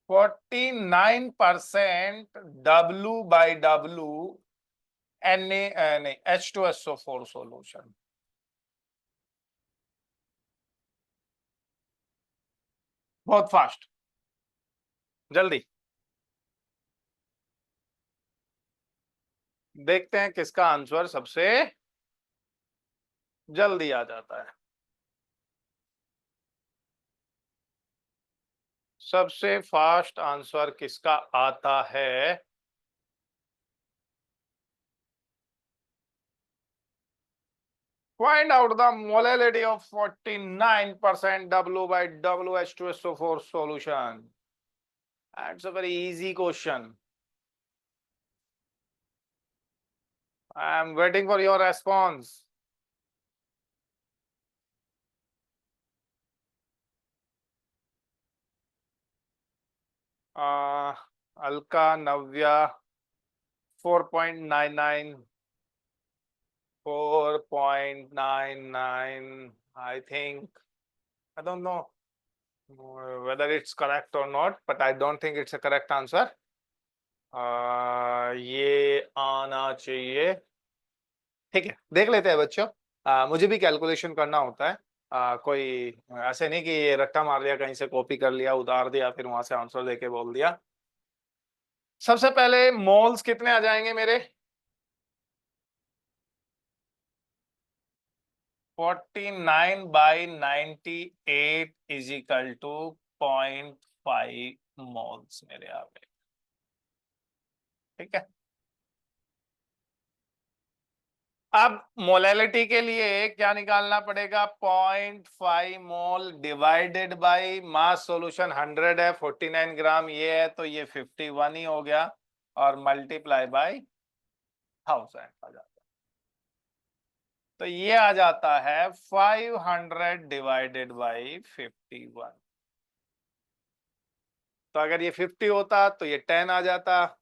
49% W/W नहीं H2SO4 सॉल्यूशन। बहुत फास्ट, जल्दी देखते हैं किसका आंसर सबसे जल्दी आ जाता है। सबसे फास्ट आंसर किसका आता है? Find out the molality of 49% W/W H2SO4 solution. That's a very easy question. I am waiting for your response. Alka Navya 4.99, 4.99. I think, I don't know whether it's correct or not, but I don't think it's a correct answer. ये आना चाहिए। ठीक है, देख लेते हैं बच्चों। मुझे भी कैलकुलेशन करना होता है। कोई ऐसे नहीं कि ये रट्टा मार लिया, कहीं से कॉपी कर लिया, उतार दिया, फिर वहां से आंसर देके बोल दिया। सबसे पहले मोल्स कितने आ जाएंगे मेरे? 49/98 इज इक्वल टू 0.5 मोल्स मेरे आ गए। ठीक है, अब मोलैलिटी के लिए क्या निकालना पड़ेगा? 0.5 मोल डिवाइडेड बाय मास सॉल्यूशन 100 है, 49 ग्राम ये है, तो ये 51 ही हो गया, और मल्टीप्लाई बाय 1000 आ जाता है। तो ये आ जाता है 500 डिवाइडेड बाय 51। तो अगर ये 50 होता तो ये 10 आ जाता,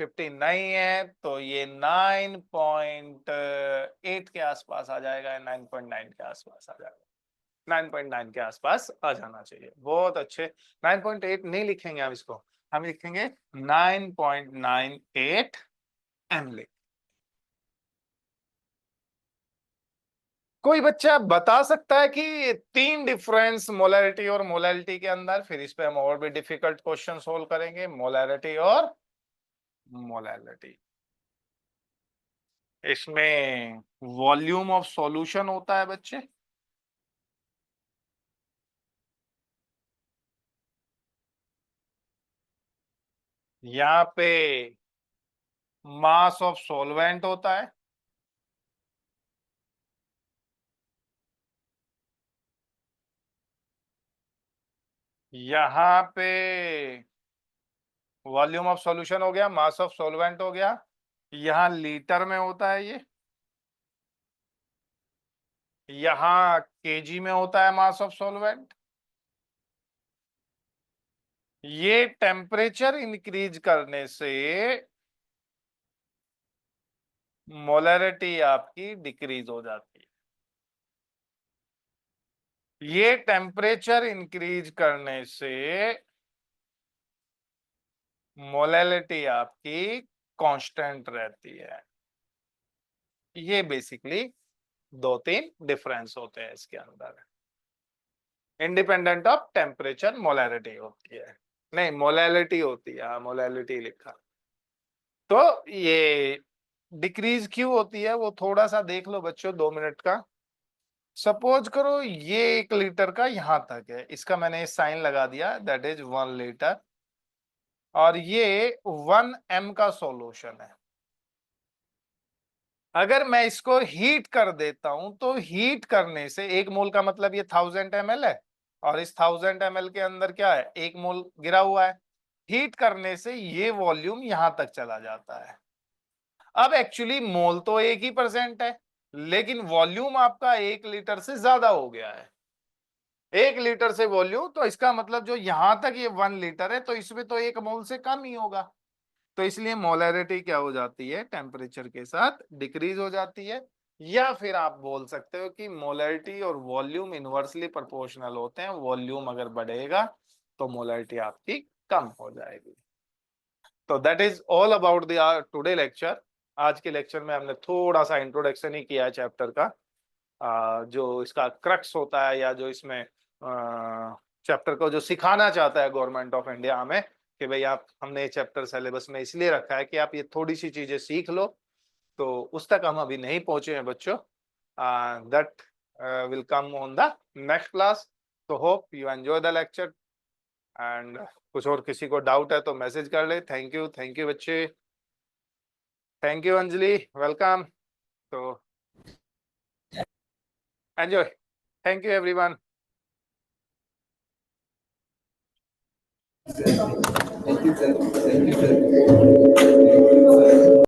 50 नहीं है तो ये 9.8 के आसपास आ जाएगा, 9.9 के आसपास आ जाएगा। 9.9 के आसपास आ जाना चाहिए। बहुत अच्छे। 9.8 नहीं लिखेंगे हम इसको, हम लिखेंगे 9.98 एम लिख। कोई बच्चा बता सकता है कि तीन डिफरेंस मोलैरिटी और मोलैलिटी के अंदर? फिर इस पे हम और भी डिफिकल्ट क्वेश्चन सोल्व करेंगे। मोलैरिटी और मोलैलिटी, इसमें वॉल्यूम ऑफ सॉल्यूशन होता है बच्चे, यहाँ पे मास ऑफ सॉल्वेंट होता है, यहाँ पे वॉल्यूम ऑफ सॉल्यूशन हो गया, मास ऑफ सॉल्वेंट हो गया, यहाँ लीटर में होता है ये, यहाँ केजी में होता है मास ऑफ सॉल्वेंट। ये टेम्परेचर इंक्रीज करने से मोलैरिटी आपकी डिक्रीज हो जाती है। ये टेम्परेचर इंक्रीज करने से मोलैलिटी आपकी कांस्टेंट रहती है। ये बेसिकली 2-3 डिफरेंस होते हैं इसके अंदर। इंडिपेंडेंट ऑफ टेम्परेचर मोलैलिटी होती है, नहीं मोलैलिटी होती है, हाँ मोलैलिटी लिखा। तो ये डिक्रीज क्यों होती है वो थोड़ा सा देख लो बच्चों, 2 मिनट का। सपोज करो ये 1 लीटर का यहां तक है, इसका मैंने साइन लगा दिया, दैट इज 1 लीटर, और ये 1 m का सॉल्यूशन है। अगर मैं इसको हीट कर देता हूं तो हीट करने से 1 मोल का मतलब ये 1000 ml है, और इस 1000 ml के अंदर क्या है, 1 मोल गिरा हुआ है। हीट करने से ये वॉल्यूम यहां तक चला जाता है। अब एक्चुअली मोल तो 1% है, लेकिन वॉल्यूम आपका 1 लीटर से ज्यादा हो गया है। 1 लीटर से वॉल्यूम, तो इसका मतलब जो यहां तक ये 1 लीटर है, तो इसमें तो 1 मोल से कम ही होगा। तो इसलिए मोलैरिटी क्या हो जाती है, टेम्परेचर के साथ डिक्रीज हो जाती है। या फिर आप बोल सकते हो कि मोलैरिटी और वॉल्यूम इनवर्सली प्रोपोर्शनल होते हैं, वॉल्यूम अगर बढ़ेगा तो मोलैरिटी आपकी कम हो जाएगी। तो that is all about the today lecture. आज के लेक्चर में हमने थोड़ा सा इंट्रोडक्शन ही किया है चैप्टर का, जो इसका क्रक्स होता है, या जो इसमें चैप्टर को जो सिखाना चाहता है गवर्नमेंट ऑफ इंडिया हमें, कि भाई आप, हमने ये चैप्टर सिलेबस में इसलिए रखा है कि आप ये थोड़ी सी चीजें सीख लो। तो उस तक हम अभी नहीं पहुंचे हैं बच्चों, that will come on the next class. तो hope you enjoy the lecture, and कुछ और किसी को डाउट है तो मैसेज कर ले। थैंक यू बच्चे, थैंक यू अंजलि, वेलकम। तो enjoy, thank you everyone. Thank you, sir. Thank you, sir.